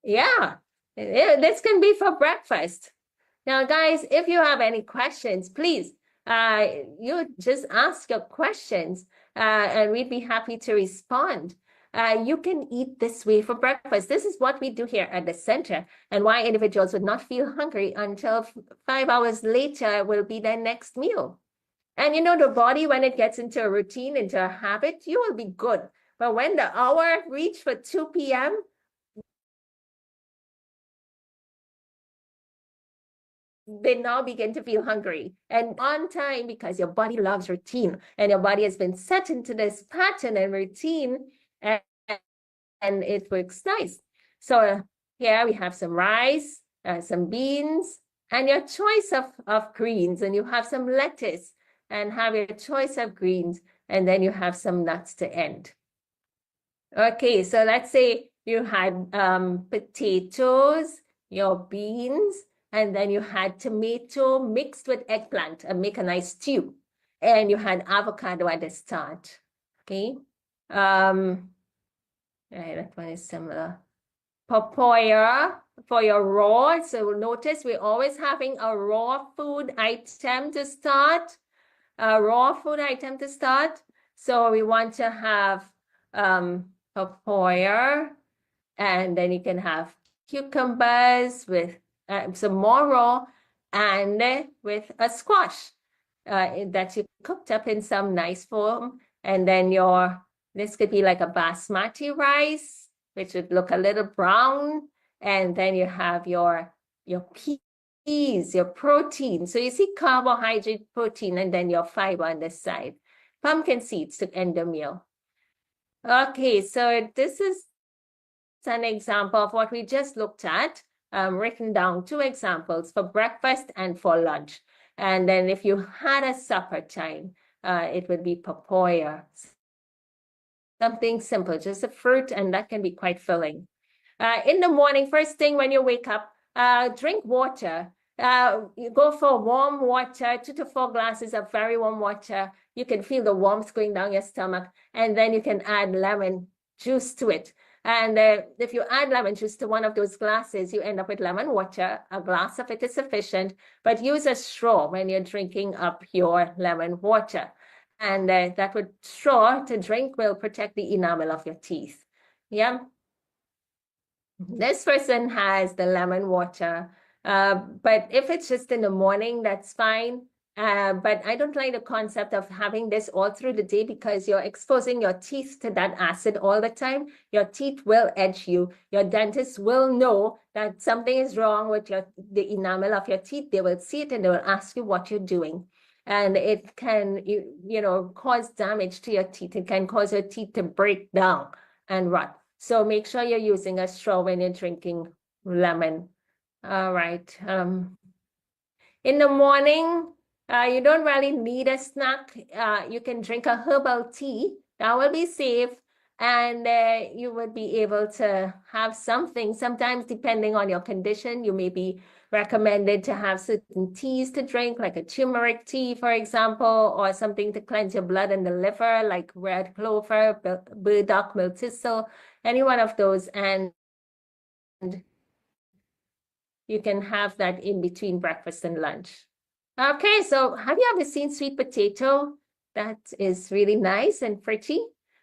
Yeah, this can be for breakfast. Now, guys, if you have any questions, please, you just ask your questions, and we'd be happy to respond. You can eat this way for breakfast. This is what we do here at the center, and why individuals would not feel hungry until 5 hours later will be their next meal. And you know, the body, when it gets into a routine, into a habit, you will be good. But when the hour reach for 2 p.m., they now begin to feel hungry and on time, because your body loves routine and your body has been set into this pattern and routine, and, and it works nice. So here we have some rice, some beans, and your choice of greens, and you have some lettuce and have your choice of greens, and then you have some nuts to end. Okay, so let's say you had potatoes, your beans, and then you had tomato mixed with eggplant and make a nice stew. And you had avocado at the start. Okay. Right, that one is similar. Papaya for your raw. So notice we're always having a raw food item to start. A raw food item to start. So we want to have papaya, and then you can have cucumbers with some more raw, and with a squash that you cooked up in some nice form. And then this could be like a basmati rice, which would look a little brown. And then you have your peas, your protein. So you see carbohydrate, protein, and then your fiber on this side. Pumpkin seeds to end the meal. Okay, so this is an example of what we just looked at, written down 2 examples for breakfast and for lunch. And then if you had a supper time, it would be papaya. Something simple, just a fruit, and that can be quite filling. In the morning, first thing when you wake up, drink water. You go for warm water, 2 to 4 glasses of very warm water. You can feel the warmth going down your stomach, and then you can add lemon juice to it. And if you add lemon juice to one of those glasses, you end up with lemon water. A glass of it is sufficient, but use a straw when you're drinking up your lemon water. And that straw to drink will protect the enamel of your teeth. Yeah. This person has the lemon water, but if it's just in the morning, that's fine. But I don't like the concept of having this all through the day, because you're exposing your teeth to that acid all the time. Your teeth will edge you. Your dentist will know that something is wrong with the enamel of your teeth. They will see it and they will ask you what you're doing. And it can, cause damage to your teeth. It can cause your teeth to break down and rot. So make sure you're using a straw when you're drinking lemon. All right. In the morning, you don't really need a snack. You can drink a herbal tea. That will be safe. And you would be able to have something. Sometimes, depending on your condition, you may be recommended to have certain teas to drink, like a turmeric tea, for example, or something to cleanse your blood and the liver, like red clover, burdock, miltitzel, any one of those. And you can have that in between breakfast and lunch. Okay, so have you ever seen sweet potato? That is really nice and pretty.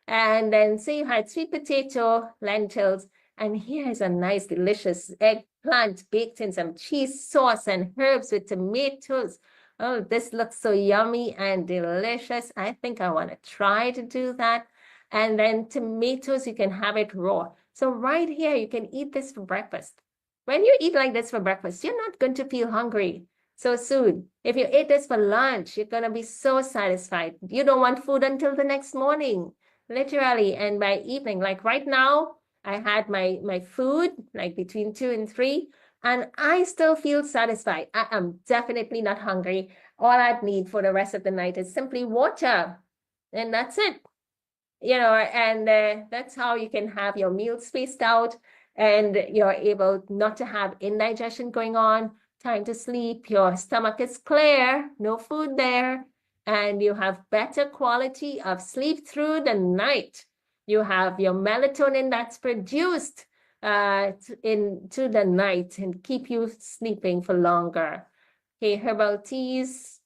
And then say you had sweet potato, lentils, and here's a nice, delicious eggplant baked in some cheese sauce and herbs with tomatoes. Oh, this looks so yummy and delicious. I think I want to try to do that. And then tomatoes, you can have it raw. So right here, you can eat this for breakfast. When you eat like this for breakfast, you're not going to feel hungry so soon. If you ate this for lunch, you're going to be so satisfied. You don't want food until the next morning, literally. And by evening, like right now, I had my food like between 2 and 3, and I still feel satisfied. I am definitely not hungry. All I'd need for the rest of the night is simply water, and that's it. And that's how you can have your meals spaced out, and you're able not to have indigestion going on, time to sleep, your stomach is clear, no food there, and you have better quality of sleep through the night. You have your melatonin that's produced into the night and keep you sleeping for longer. Okay, herbal teas.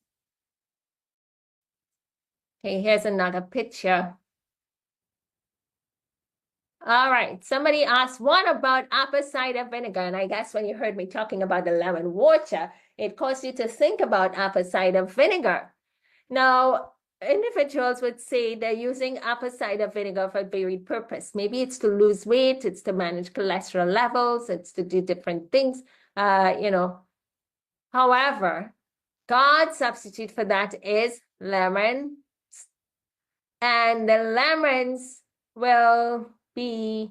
Okay, here's another picture. All right, somebody asked, what about apple cider vinegar? And I guess when you heard me talking about the lemon water, it caused you to think about apple cider vinegar. Now, individuals would say they're using apple cider vinegar for a varied purpose. Maybe it's to lose weight, it's to manage cholesterol levels, it's to do different things, you know. However, God's substitute for that is lemon, and the lemons will be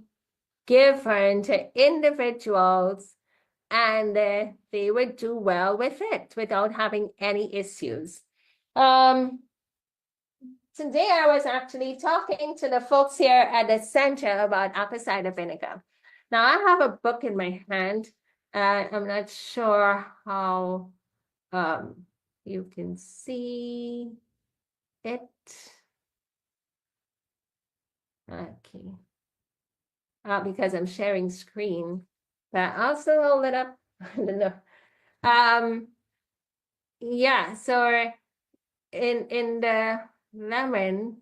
given to individuals, and they would do well with it without having any issues. Today I was actually talking to the folks here at the center about apple cider vinegar. Now I have a book in my hand. I'm not sure how you can see it. Okay. Because I'm sharing screen, but I'll still hold it up. I don't know. Yeah, so in the lemon,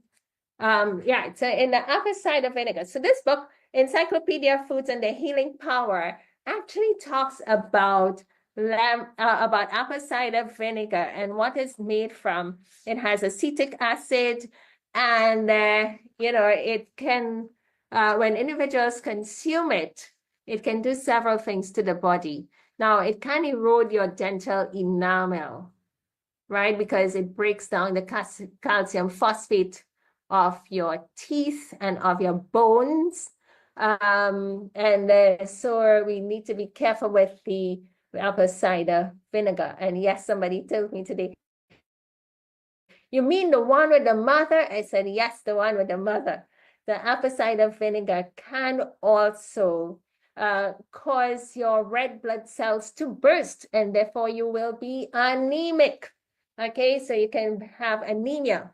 yeah, so in the apple cider vinegar. So this book, Encyclopedia of Foods and Their Healing Power, actually talks about apple cider vinegar and what it's made from. It has acetic acid, and you know, it can when individuals consume it, it can do several things to the body. Now, it can erode your dental enamel, right? Because it breaks down the calcium phosphate of your teeth and of your bones. So we need to be careful with the apple cider vinegar. And yes, somebody told me today, you mean the one with the mother? I said, yes, the one with the mother. The apple cider vinegar can also cause your red blood cells to burst, and therefore you will be anemic. Okay, so you can have anemia.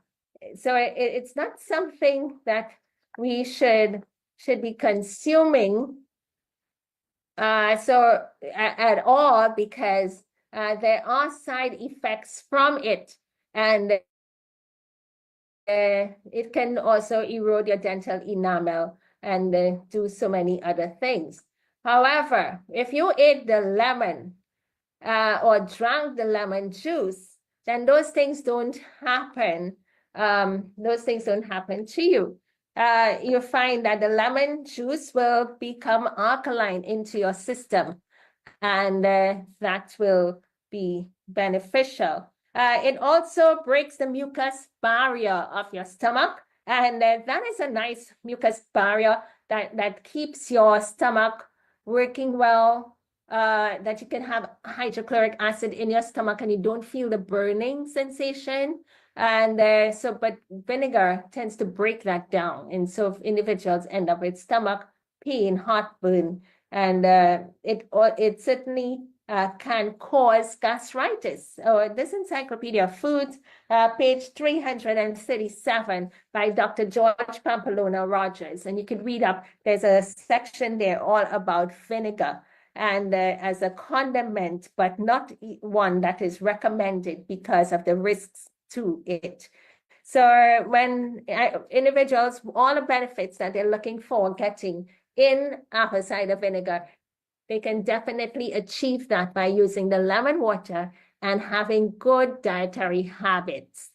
So it's not something that we should be consuming at all, because there are side effects from it, and it can also erode your dental enamel and do so many other things. However, if you ate the lemon or drank the lemon juice, then those things don't happen. Those things don't happen to you. You find that the lemon juice will become alkaline into your system, and that will be beneficial. It also breaks the mucus barrier of your stomach, and that is a nice mucus barrier that keeps your stomach working well, that you can have hydrochloric acid in your stomach and you don't feel the burning sensation. And but vinegar tends to break that down. And so if individuals end up with stomach pain, heartburn, and it certainly can cause gastritis. This Encyclopedia of Foods, page 337 by Dr. George Pamplona Rogers. And you can read up, there's a section there all about vinegar, and as a condiment, but not one that is recommended because of the risks to it. So when individuals, all the benefits that they're looking for getting in apple cider vinegar, they can definitely achieve that by using the lemon water and having good dietary habits.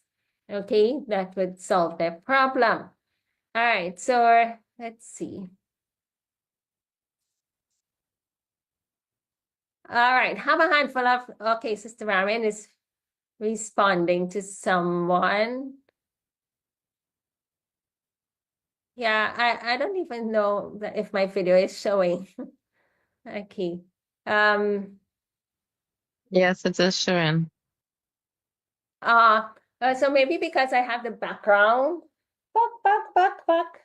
Okay, that would solve their problem. All right, so let's see. All right, have a handful of, okay, Sister Marion is responding to someone. Yeah, I don't even know if my video is showing. Okay. Yes, it is showing. So maybe because I have the background. Buck.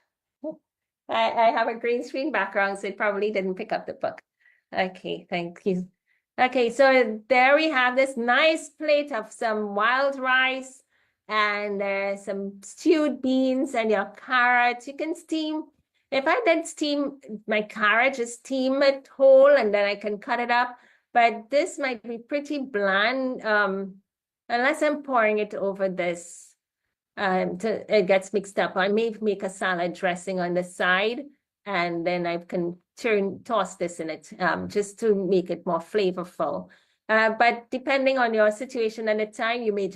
I have a green screen background, so it probably didn't pick up the book. Okay, thank you. Okay, so there we have this nice plate of some wild rice, and some stewed beans and your carrots. You can steam. If I did steam my carrot, just steam it whole and then I can cut it up. But this might be pretty bland unless I'm pouring it over this. It gets mixed up. I may make a salad dressing on the side, and then I can toss this in it just to make it more flavorful. But depending on your situation and the time, you may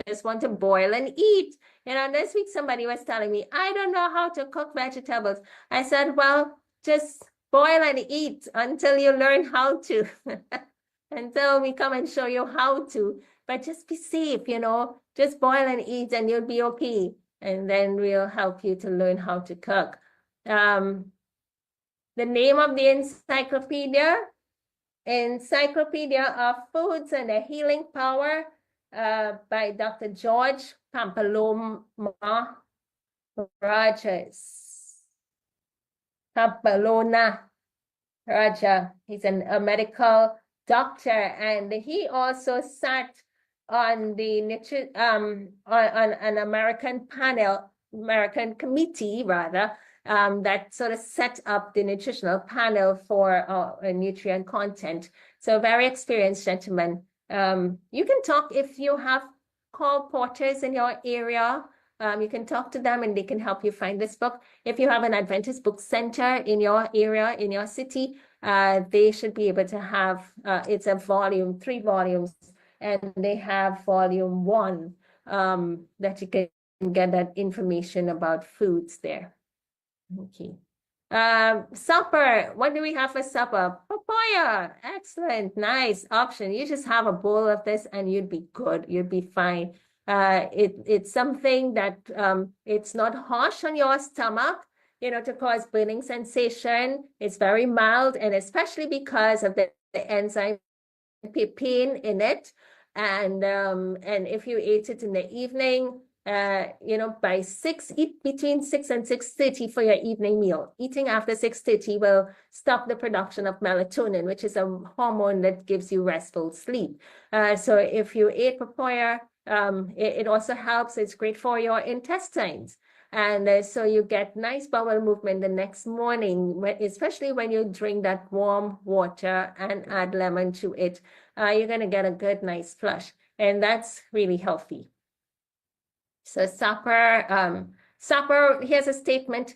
just want to boil and eat. This week somebody was telling me, I don't know how to cook vegetables. I said, well, just boil and eat until you learn how to. Until we come and show you how to. But just be safe, just boil and eat and you'll be okay. And then we'll help you to learn how to cook. The name of the encyclopedia, Encyclopedia of Foods and the Healing Power, by Dr. George Pampaloma Rogers. Pampalona Raja. He's a medical doctor, and he also sat on the on an American committee rather, that sort of set up the nutritional panel for nutrient content. So very experienced gentleman. You can talk if you have call porters in your area. You can talk to them and they can help you find this book. If you have an Adventist book center in your area, in your city, they should be able to have, it's a volume, 3 volumes, and they have volume 1 that you can get that information about foods there. Okay. Supper. What do we have for supper? Papaya. Excellent. Nice option. You just have a bowl of this and you'd be good. You'd be fine. It's something that it's not harsh on your stomach, to cause burning sensation. It's very mild, and especially because of the enzyme papain in it. And if you ate it in the evening, by 6, eat between 6 and 6:30 for your evening meal. Eating after 6:30 will stop the production of melatonin, which is a hormone that gives you restful sleep. So if you ate papaya, it also helps. It's great for your intestines. And so you get nice bowel movement the next morning, especially when you drink that warm water and add lemon to it. You're going to get a good, nice flush. And that's really healthy. So supper, here's a statement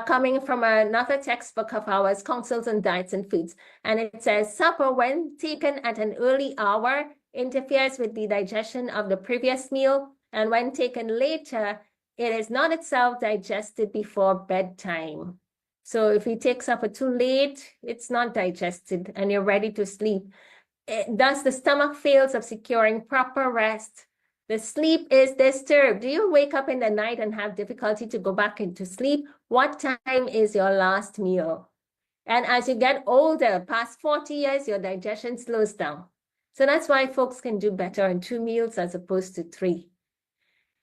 coming from another textbook of ours, Counsels on Diets and Foods. And it says, supper, when taken at an early hour, interferes with the digestion of the previous meal. And when taken later, it is not itself digested before bedtime. So if you take supper too late, it's not digested and you're ready to sleep. Thus, the stomach fails of securing proper rest. The sleep is disturbed. Do you wake up in the night and have difficulty to go back into sleep? What time is your last meal? And as you get older, past 40 years, your digestion slows down. So that's why folks can do better on 2 meals as opposed to 3.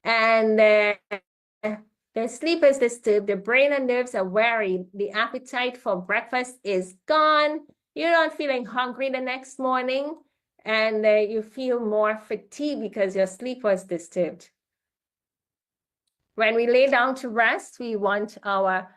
And the sleep is disturbed. The brain and nerves are weary. The appetite for breakfast is gone. You're not feeling hungry the next morning. And you feel more fatigued because your sleep was disturbed. When we lay down to rest, we want our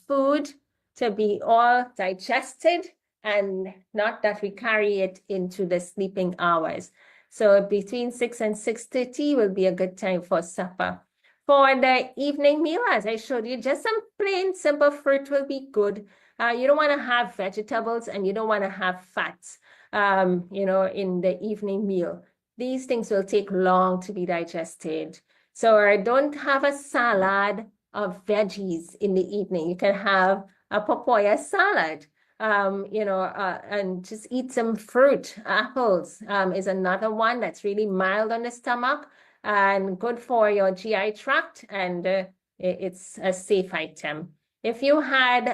food to be all digested and not that we carry it into the sleeping hours. So between 6 and 6:30 will be a good time for supper. For the evening meal, as I showed you, just some plain, simple fruit will be good. You don't want to have vegetables and you don't want to have fats, in the evening meal. These things will take long to be digested. So don't have a salad of veggies in the evening. You can have a papaya salad, and just eat some fruit. Apples is another one that's really mild on the stomach and good for your GI tract, and it's a safe item. If you had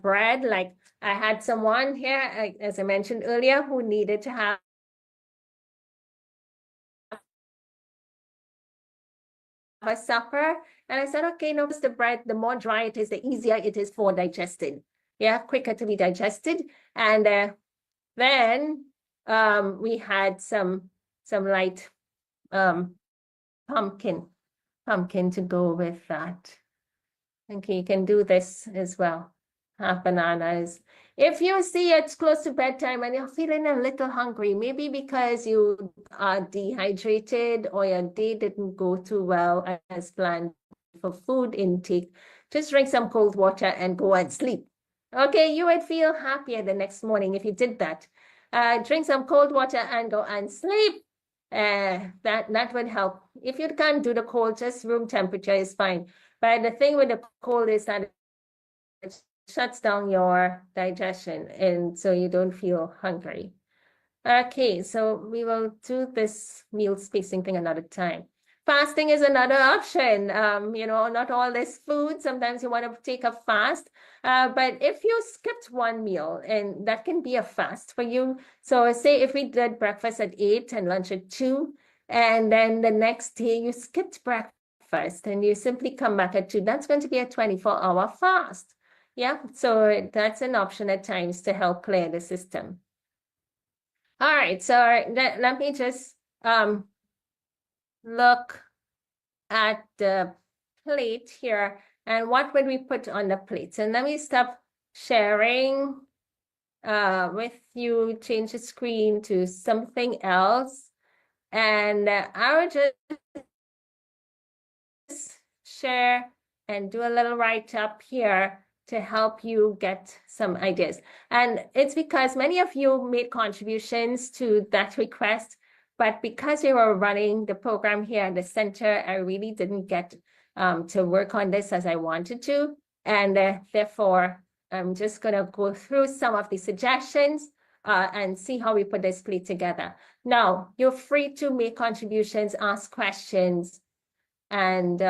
bread, like I had someone here, as I mentioned earlier, who needed to have a supper, and I said, okay, no, the bread, the more dry it is, the easier it is for digesting. Yeah, quicker to be digested. And then we had some some light pumpkin to go with that. Okay, you can do this as well. Half bananas. If you see it's close to bedtime and you're feeling a little hungry, maybe because you are dehydrated or your day didn't go too well as planned for food intake, just drink some cold water and go and sleep. Okay, you would feel happier the next morning if you did that. Drink some cold water and go and sleep. That would help. If you can't do the cold, just room temperature is fine. But the thing with the cold is that it shuts down your digestion, and so you don't feel hungry. Okay, so we will do this meal spacing thing another time. Fasting is another option. Not all this food. Sometimes you want to take a fast. But if you skipped one meal, and that can be a fast for you. So say if we did breakfast at 8 and lunch at 2, and then the next day you skipped breakfast and you simply come back at 2, that's going to be a 24-hour fast. Yeah, so that's an option at times to help clear the system. All right, so let me just look at the plate here and what would we put on the plate. So let me stop sharing with you, change the screen to something else. And I will just share and do a little write-up here to help you get some ideas. And it's because many of you made contributions to that request, but because we were running the program here at the center, I really didn't get to work on this as I wanted to. And therefore, I'm just gonna go through some of the suggestions and see how we put this plate together. Now, you're free to make contributions, ask questions, and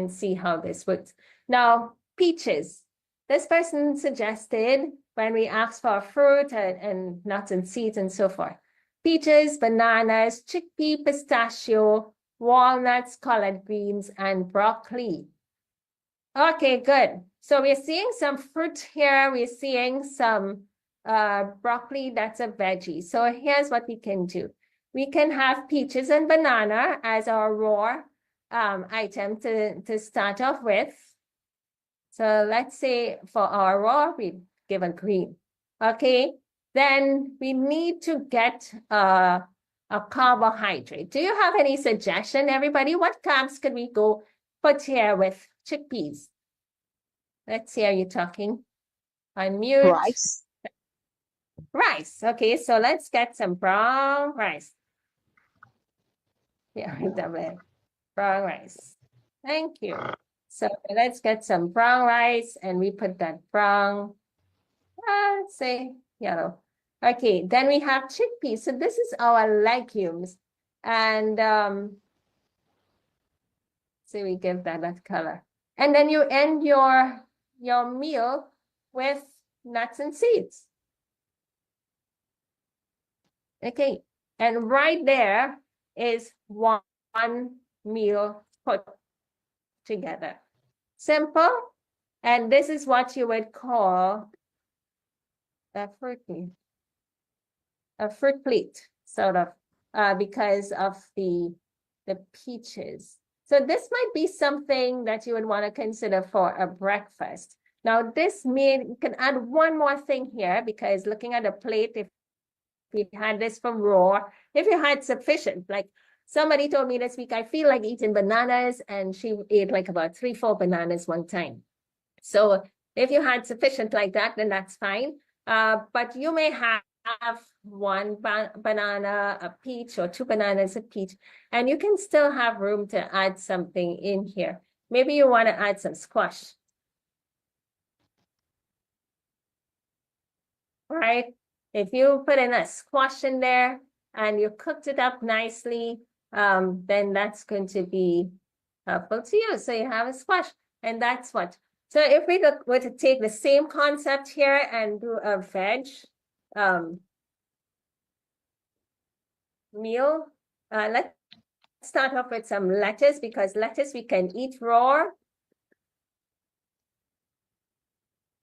see how this works. Now, peaches. This person suggested when we asked for fruit and nuts and seeds and so forth. Peaches, bananas, chickpea, pistachio, walnuts, collard greens, and broccoli. Okay, good. So we're seeing some fruit here. We're seeing some broccoli, that's a veggie. So here's what we can do. We can have peaches and banana as our raw item to start off with. So let's say for our raw, we give a green. Okay, then we need to get a carbohydrate. Do you have any suggestion, everybody? What carbs could we go put here with chickpeas? Let's see, are you talking? Unmute. Rice. Rice. Okay, so let's get some brown rice. Yeah, brown rice. Thank you. So let's get some brown rice and we put that brown, let's say yellow. Okay, then we have chickpeas. So this is our legumes. And so we give that color. And then you end your meal with nuts and seeds. Okay, and right there is one meal put together. Simple, and this is what you would call a fruit plate, sort of, because of the peaches. So this might be something that you would want to consider for a breakfast. Now, you can add one more thing here, because looking at a plate, if we had this from raw, if you had sufficient, like somebody told me this week, I feel like eating bananas, and she ate like about 3-4 bananas one time. So if you had sufficient like that, then that's fine. But you may have one banana, a peach, or 2 bananas, a peach, and you can still have room to add something in here. Maybe you want to add some squash. Right? If you put in a squash in there and you cooked it up nicely, then that's going to be helpful to you. So you have a squash, and that's what. So if we were to take the same concept here and do a veg meal, let's start off with some lettuce, because lettuce we can eat raw.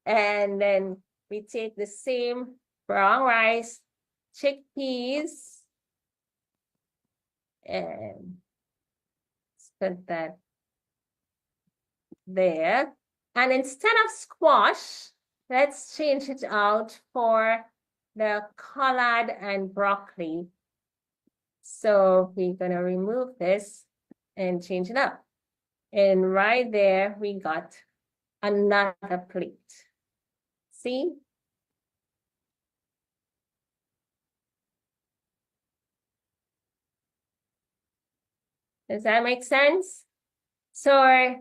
And then we take the same brown rice, chickpeas, And let's put that there. And instead of squash, let's change it out for the collard and broccoli. So we're going to remove this and change it up. And right there, we got another plate. See? Does that make sense? So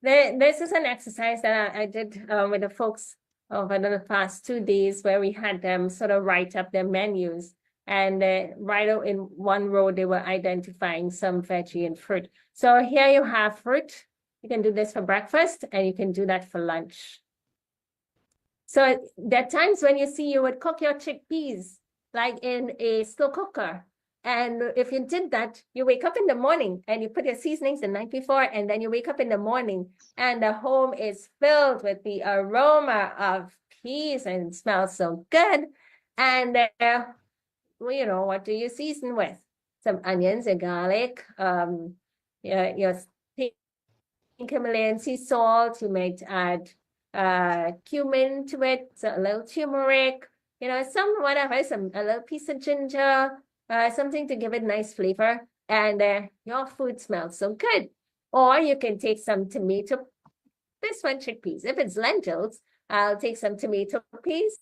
this is an exercise that I did with the folks over the past 2 days where we had them sort of write up their menus. And right in one row, they were identifying some veggie and fruit. So here you have fruit. You can do this for breakfast and you can do that for lunch. So there are times when you would cook your chickpeas like in a slow cooker. And if you did that, you wake up in the morning and you put your seasonings the night before, and then you wake up in the morning and the home is filled with the aroma of peas and it smells so good. And you know, what do you season with? Some onions and garlic, your Himalayan sea salt. You might add cumin to it, so a little turmeric, you know, a little piece of ginger, something to give it nice flavor, and your food smells so good. Or you can take some tomato, this one chickpeas. If it's lentils, I'll take some tomato paste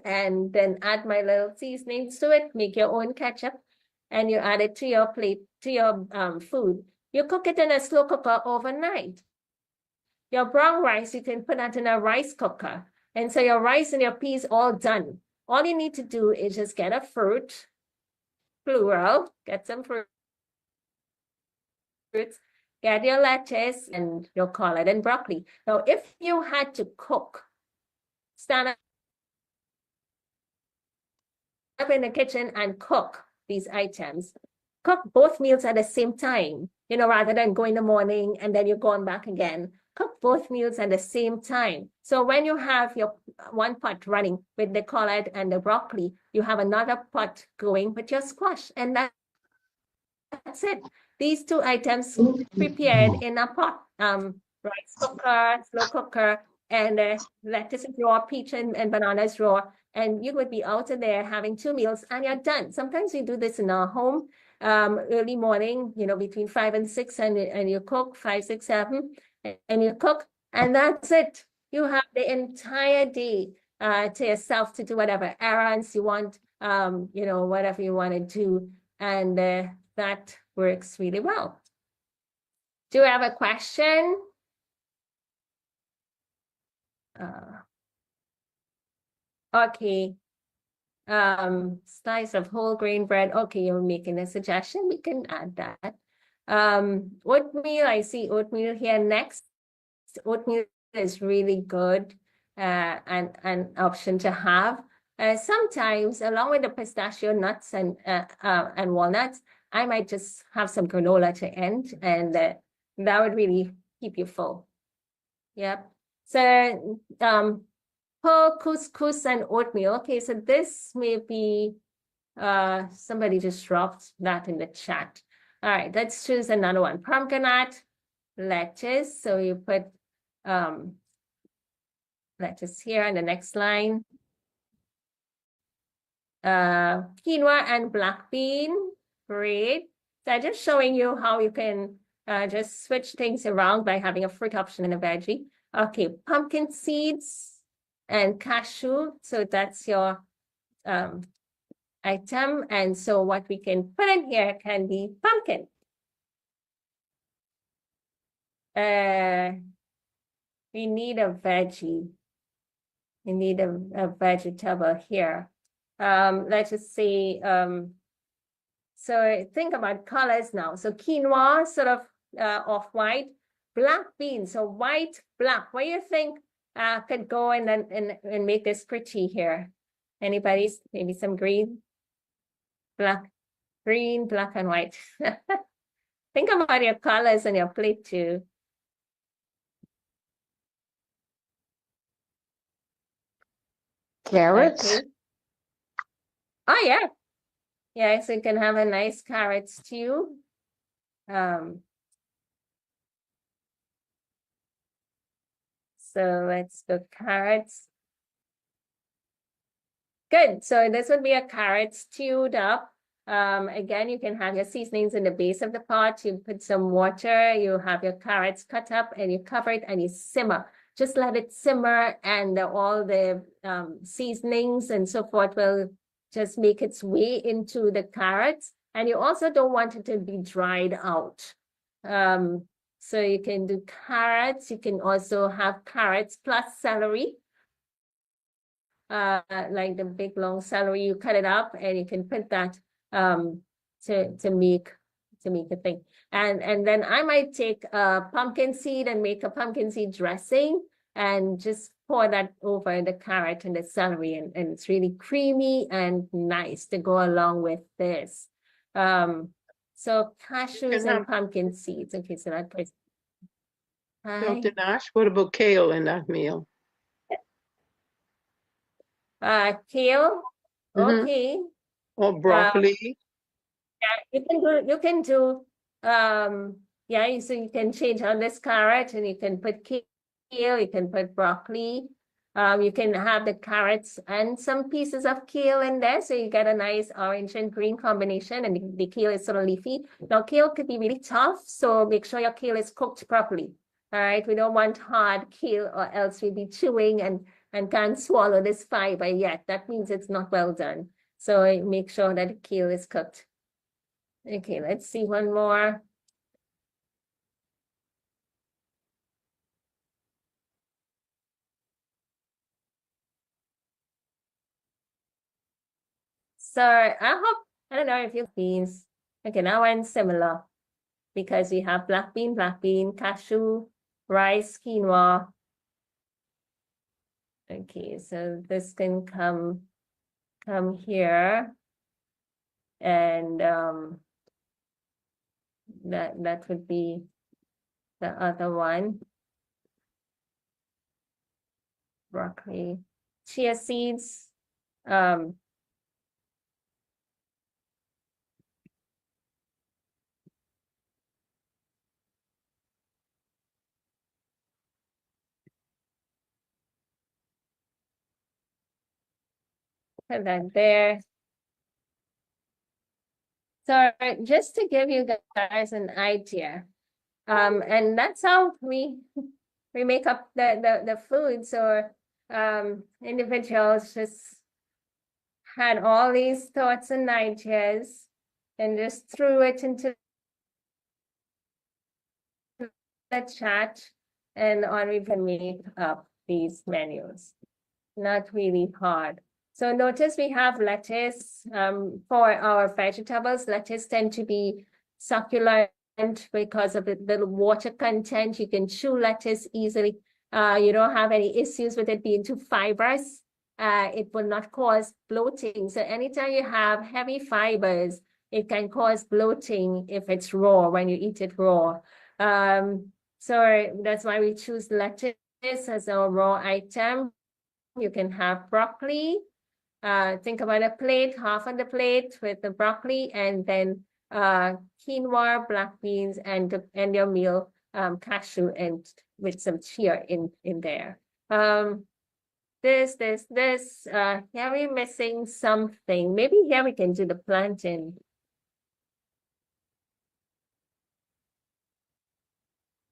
and then add my little seasonings to it, make your own ketchup, and you add it to your plate, to your food. You cook it in a slow cooker overnight. Your brown rice, you can put that in a rice cooker. And so your rice and your peas all done. All you need to do is just get a fruit, plural, get some fruits, get your lettuce and your collard and broccoli. Now, if you had to cook, stand up in the kitchen and cook these items, cook both meals at the same time, you know, rather than go in the morning and then you're going back again. Cook both meals at the same time. So when you have your one pot running with the collard and the broccoli, you have another pot going with your squash. And that's it. These two items prepared in a pot. Rice cooker, slow cooker, and lettuce is raw, peach and banana is raw. And you would be out of there having 2 meals and you're done. Sometimes we do this in our home, early morning, you know, between 5 and 6, and you cook 5, 6, 7, and you cook, and that's it. You have the entire day to yourself to do whatever errands you want, you know, whatever you want to do. And that works really well. Do you have a question? Okay. Slice of whole grain bread. Okay, you're making a suggestion. We can add that. Oatmeal. I see oatmeal here next. Oatmeal is really good and an option to have. Sometimes, along with the pistachio nuts and walnuts, I might just have some granola to end, and that would really keep you full. Yep. So, pearl couscous and oatmeal. Okay, so this may be, somebody just dropped that in the chat. All right, let's choose another one. Pumpkin nut, lettuce. So you put lettuce here on the next line. Quinoa and black bean. Great. So I'm just showing you how you can just switch things around by having a fruit option and a veggie. Okay, pumpkin seeds and cashew. So that's your item. And so what we can put in here can be pumpkin. We need a veggie. We need a vegetable here. Let's just say, so think about colors now. So quinoa, sort of off-white, black beans, so white, black. What do you think could go and make this pretty here? Anybody? Maybe some green, black, green, black, and white. Think about your colors on your plate too. Carrots. Okay. Oh yeah. Yeah, so you can have a nice carrot stew. So let's go carrots. Good. So this would be a carrot stewed up. Again, you can have your seasonings in the base of the pot. You put some water, you have your carrots cut up and you cover it and you simmer. Just let it simmer and all the seasonings and so forth will just make its way into the carrots. And you also don't want it to be dried out. So you can do carrots. You can also have carrots plus celery. Like the big long celery, you cut it up and you can put that to make the thing. And then I might take a pumpkin seed and make a pumpkin seed dressing and just pour that over the carrot and the celery, and it's really creamy and nice to go along with this. So cashews and pumpkin seeds. Okay, so that person. Hi. Dr. Nash, what about kale in that meal? Kale. Okay. Or broccoli? Yeah, you can do yeah, so you can change on this carrot and you can put kale, you can put broccoli. You can have the carrots and some pieces of kale in there, so you get a nice orange and green combination, and the kale is sort of leafy. Now, kale could be really tough, so make sure your kale is cooked properly. All right, we don't want hard kale, or else we'll be chewing and can't swallow this fiber yet. That means it's not well done. So make sure that the kale is cooked. Okay, let's see one more. So I don't know if you beans. Okay, now one's similar because we have black bean, cashew, rice, quinoa. Okay, so this can come here, and that would be the other one. Broccoli, chia seeds, put that there. So just to give you guys an idea, and that's how we make up the food. So individuals just had all these thoughts and ideas and just threw it into the chat, and on we can make up these menus. Not really hard. So notice we have lettuce. For our vegetables, lettuce tend to be succulent because of the water content. You can chew lettuce easily. You don't have any issues with it being too fibrous. It will not cause bloating. So anytime you have heavy fibers, it can cause bloating if it's raw, when you eat it raw. So that's why we choose lettuce as our raw item. You can have broccoli. Think about a plate, half on the plate with the broccoli, and then quinoa, black beans, and your meal, cashew, and with some chia in there. This. Here we're missing something. Maybe here we can do the plantain.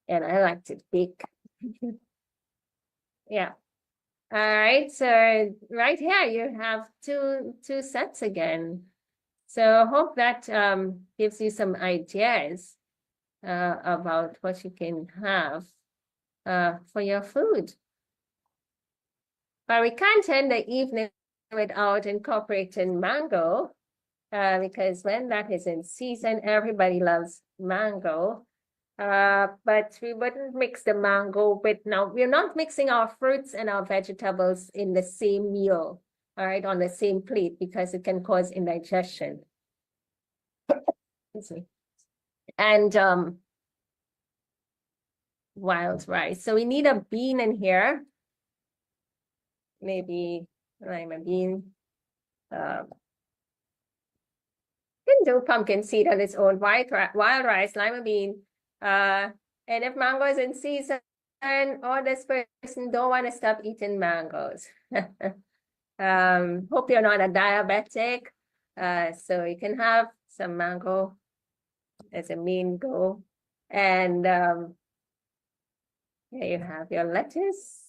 And I like to bake. Yeah. All right, so right here you have two sets again. So hope that gives you some ideas about what you can have for your food. But we can't end the evening without incorporating mango, because when that is in season, everybody loves mango. But we wouldn't mix the mango with, now we're not mixing our fruits and our vegetables in the same meal, all right, on the same plate, because it can cause indigestion. And wild rice. So we need a bean in here. Maybe lima bean. You can do pumpkin seed on its own, wild rice, lima bean. And if mango is in season, or this person don't want to stop eating mangoes. Hope you're not a diabetic. So you can have some mango as a main goal. And here you have your lettuce.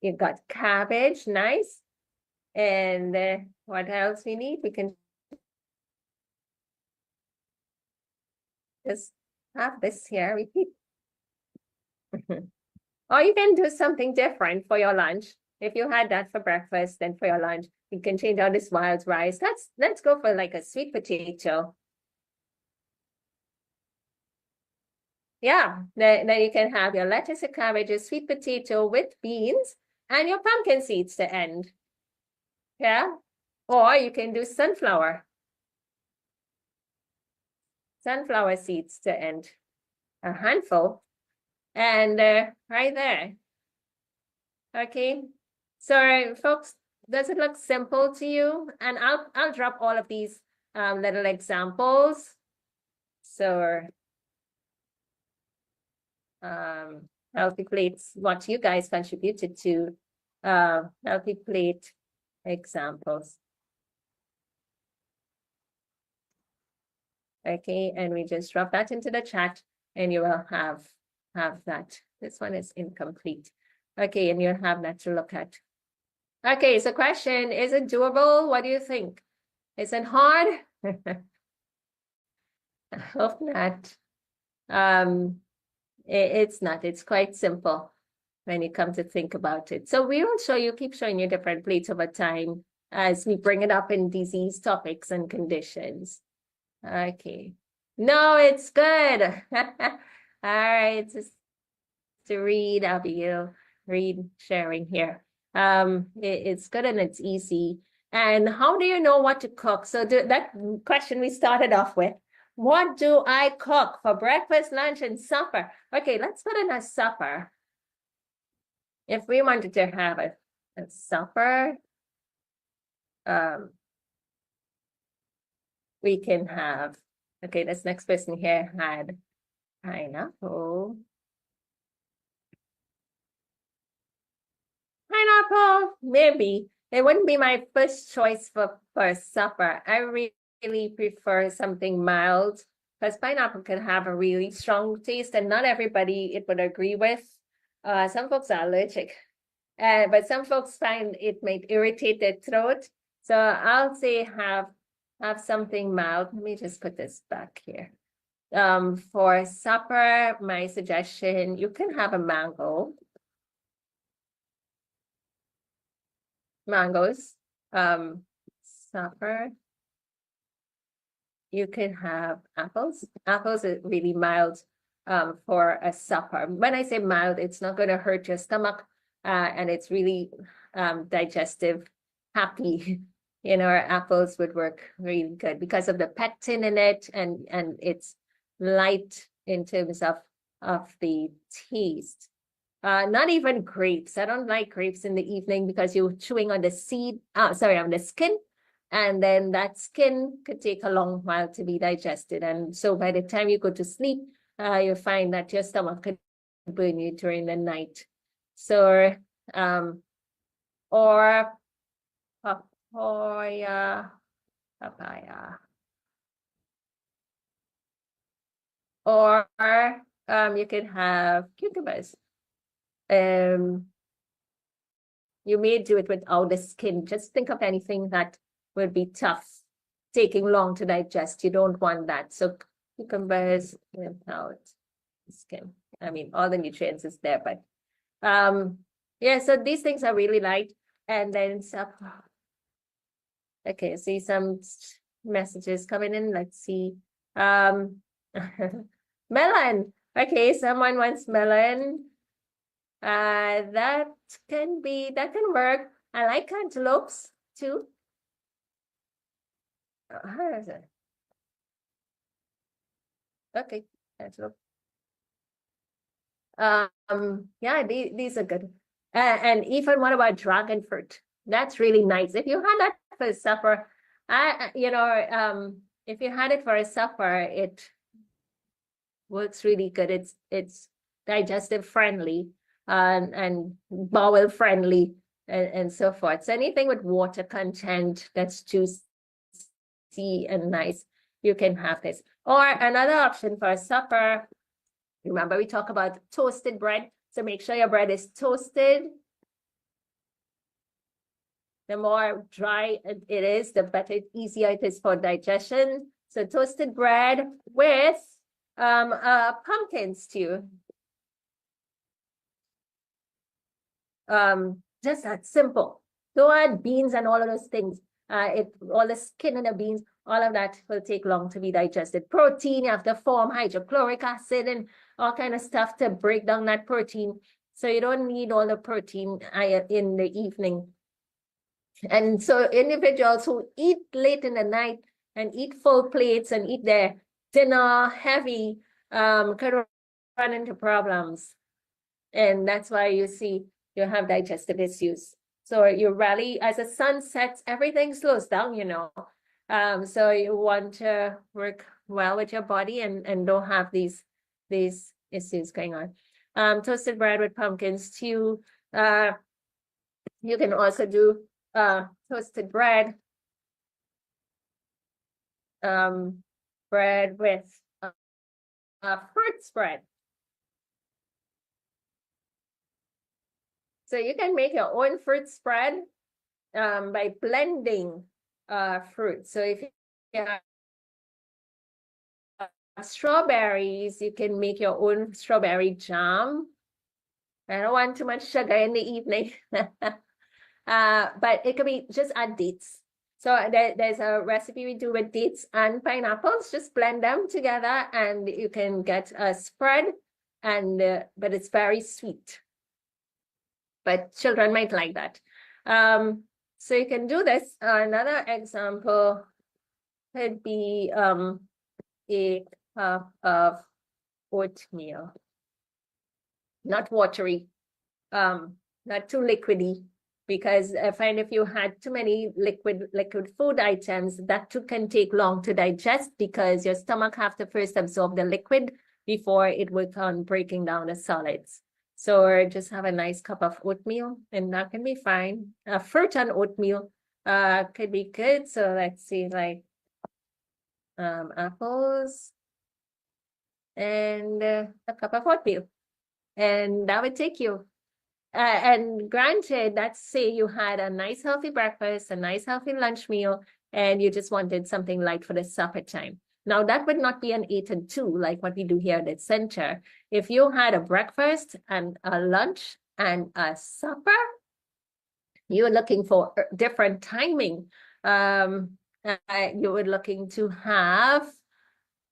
You got cabbage, nice. And what else we need? We can just have this here, repeat. Or you can do something different for your lunch. If you had that for breakfast, then for your lunch, you can change out this wild rice. Let's go for like a sweet potato. Yeah, then you can have your lettuce, a cabbage, a sweet potato with beans, and your pumpkin seeds to end. Yeah, or you can do sunflower seeds to end, a handful, and right there. Okay, so folks, does it look simple to you? And I'll drop all of these little examples. So healthy plates, what you guys contributed to healthy plate examples. Okay, and we just drop that into the chat and you will have that. This one is incomplete. Okay, and you'll have that to look at. Okay, so question, is it doable? What do you think? Is it hard? I hope not. It's not, it's quite simple when you come to think about it. So we will keep showing you different plates over time as we bring it up in disease topics and conditions. Okay. No, it's good. All right, just to read, I'll be read sharing here. It's good and it's easy. And how do you know what to cook? So that question we started off with. What do I cook for breakfast, lunch, and supper? Okay, let's put in a supper. If we wanted to have a supper, we can have, okay, this next person here had pineapple. Pineapple, maybe. It wouldn't be my first choice for supper. I really prefer something mild because pineapple can have a really strong taste and not everybody it would agree with. Some folks are allergic, but some folks find it might irritate their throat. So I'll say have something mild. Let me just put this back here. For supper, my suggestion, you can have a mango. Mangoes. Supper. You can have apples. Apples are really mild for a supper. When I say mild, it's not going to hurt your stomach and it's really digestive, happy. You know, apples would work really good because of the pectin in it and it's light in terms of the taste. Not even grapes. I don't like grapes in the evening because you're chewing on the seed, on the skin. And then that skin could take a long while to be digested. And so by the time you go to sleep, you find that your stomach could burn you during the night. So, or papaya. Or you can have cucumbers. You may do it without the skin. Just think of anything that would be tough, taking long to digest. You don't want that. So cucumbers without skin. I mean, all the nutrients is there, but yeah, so these things are really light. And then some, okay, see some messages coming in. Let's see. Melon. Okay, someone wants melon. That can work. I like cantaloupes too. How is it? Okay, cantaloupe. Yeah, these are good. And even what about dragon fruit? That's really nice. If you had that for supper, If you had it for a supper, it works really good. It's digestive friendly and bowel friendly and so forth. So anything with water content that's juicy and nice, you can have this. Or another option for a supper, remember we talk about toasted bread. So make sure your bread is toasted. The more dry it is, the better, easier it is for digestion. So toasted bread with a pumpkin stew. Just that simple. Don't add beans and all of those things. All the skin in the beans, all of that will take long to be digested. Protein, you have to form hydrochloric acid and all kind of stuff to break down that protein. So you don't need all the protein in the evening. And so individuals who eat late in the night and eat full plates and eat their dinner heavy could run into problems. And that's why you see you have digestive issues. So you rally as the sun sets, everything slows down, So you want to work well with your body and don't have these issues going on. Toasted bread with pumpkin stew. You can also do toasted bread, bread with fruit spread. So you can make your own fruit spread by blending fruit. So if you have strawberries, you can make your own strawberry jam. I don't want too much sugar in the evening. But it could be just add dates. So there's a recipe we do with dates and pineapples. Just blend them together and you can get a spread, but it's very sweet. But children might like that. So you can do this. Another example could be a cup of oatmeal. Not watery, not too liquidy, because I find if you had too many liquid food items, that too can take long to digest because your stomach have to first absorb the liquid before it works on breaking down the solids. So just have a nice cup of oatmeal and that can be fine. Fruit and oatmeal could be good. So let's see, like apples and a cup of oatmeal. And that would take you. And granted, let's say you had a nice healthy breakfast, a nice healthy lunch meal, and you just wanted something light for the supper time. Now, that would not be an 8 and 2 like what we do here at the center. If you had a breakfast and a lunch and a supper, you're looking for different timing. You were looking to have,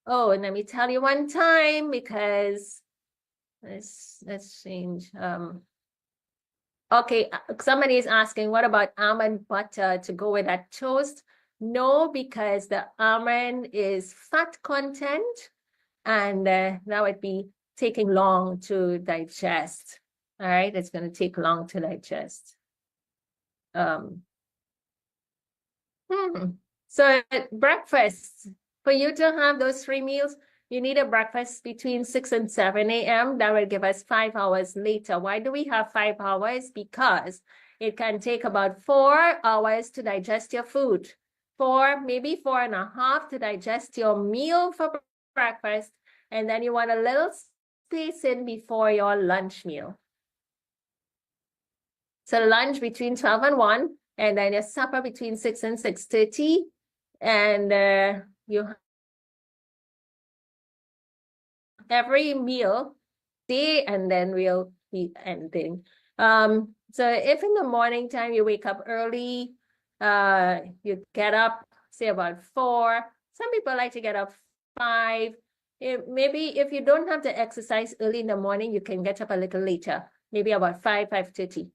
oh, and let me tell you one time because let's change. Okay, somebody is asking, what about almond butter to go with that toast? No, because the almond is fat content and that would be taking long to digest. All right, it's going to take long to digest. So at breakfast, for you to have those 3 meals, you need a breakfast between 6 and 7 a.m. That will give us 5 hours later. Why do we have 5 hours? Because it can take about 4 hours to digest your food. 4, maybe 4.5 to digest your meal for breakfast. And then you want a little space in before your lunch meal. So lunch between 12 and 1, and then your supper between 6 and 6:30. And you every meal day, and then we'll be ending. So if in the morning time you wake up early, you get up, say about 4. Some people like to get up 5. Maybe if you don't have to exercise early in the morning, you can get up a little later, maybe about 5:30.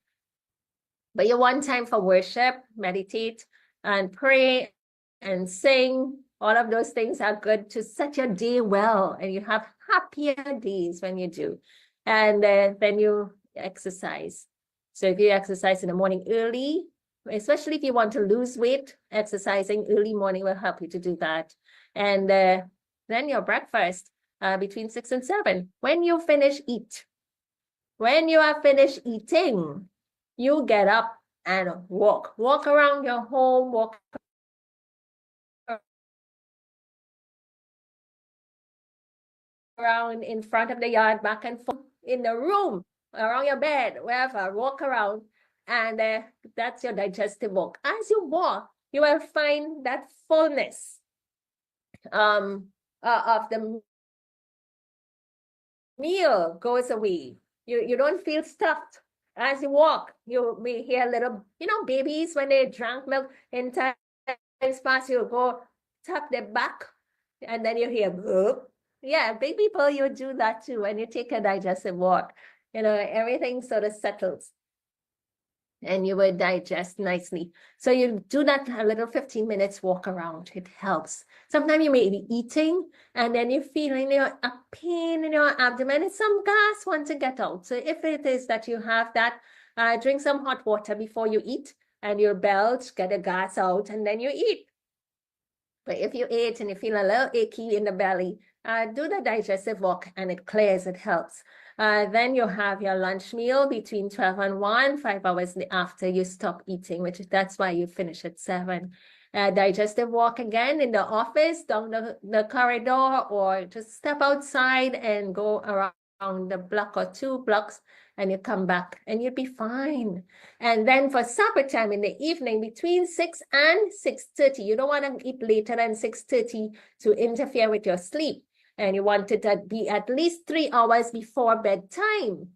But you want time for worship, meditate, and pray, and sing. All of those things are good to set your day well, and you have happier days when you do. And then you exercise. So if you exercise in the morning early, especially if you want to lose weight, exercising early morning will help you to do that. And then your breakfast between 6 and 7. When you finish when you are finished eating, you get up and walk around your home, walk around in front of the yard, back and forth in the room, around your bed, wherever, walk around. And that's your digestive walk. As you walk, you will find that fullness of the meal goes away. You don't feel stuffed. As you walk, you may hear little, babies when they drank milk in times past, you go tap their back, and then you hear, boop. Yeah, big people, you do that too when you take a digestive walk. Everything sort of settles and you will digest nicely. So you do that a little 15 minutes walk around. It helps. Sometimes you may be eating and then you're feeling a pain in your abdomen and some gas want to get out. So if it is that you have that, drink some hot water before you eat and your belch, get the gas out, and then you eat. But if you ate and you feel a little achy in the belly, do the digestive walk and it clears, it helps. Then you have your lunch meal between 12 and 1, 5 hours after you stop eating, that's why you finish at 7. Digestive walk again in the office, down the corridor, or just step outside and go around the block or 2 blocks, and you come back and you'll be fine. And then for supper time in the evening between 6 and 6:30, you don't want to eat later than 6:30 to interfere with your sleep. And you want it to be at least 3 hours before bedtime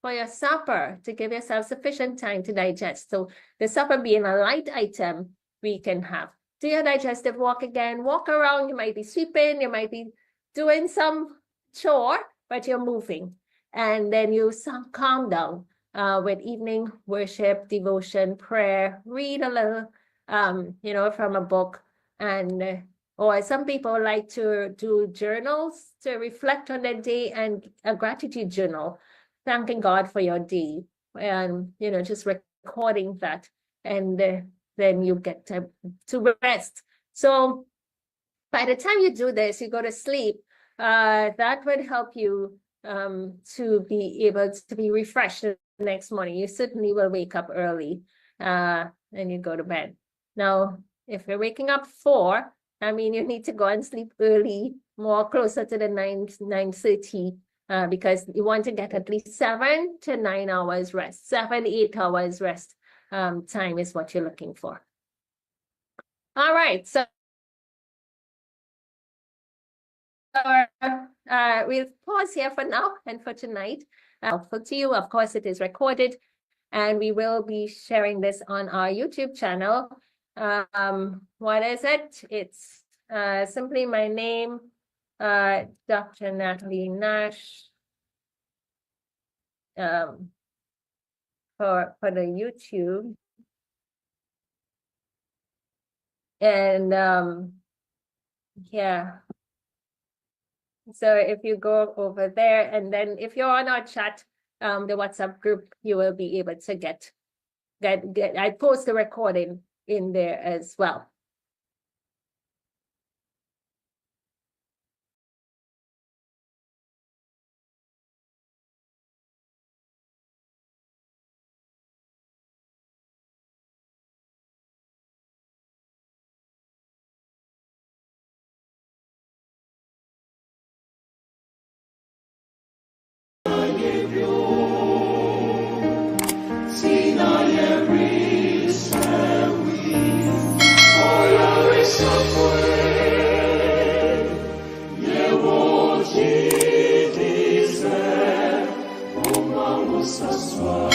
for your supper to give yourself sufficient time to digest. So the supper being a light item, we can have. Do your digestive walk again, walk around. You might be sweeping, you might be doing some chore, but you're moving. And then you calm down with evening worship, devotion, prayer, read a little, from a book. And or some people like to do journals to reflect on their day, and a gratitude journal, thanking God for your day, and just recording that, and then you get to rest. So by the time you do this, you go to sleep. That would help you to be able to be refreshed the next morning. You certainly will wake up early and you go to bed. Now, if you're waking up 4, you need to go and sleep early, more closer to the 9:30, because you want to get at least 7 to 9 hours rest. 7, 8 hours rest time is what you're looking for. All right, so we'll pause here for now and for tonight. Helpful to you. Of course, it is recorded, and we will be sharing this on our YouTube channel. What is it? It's simply my name, Dr. Natalie Nash, for the YouTube. And yeah. So if you go over there, and then if you're on our chat, the WhatsApp group, you will be able to get I post the recording in there as well. Saswa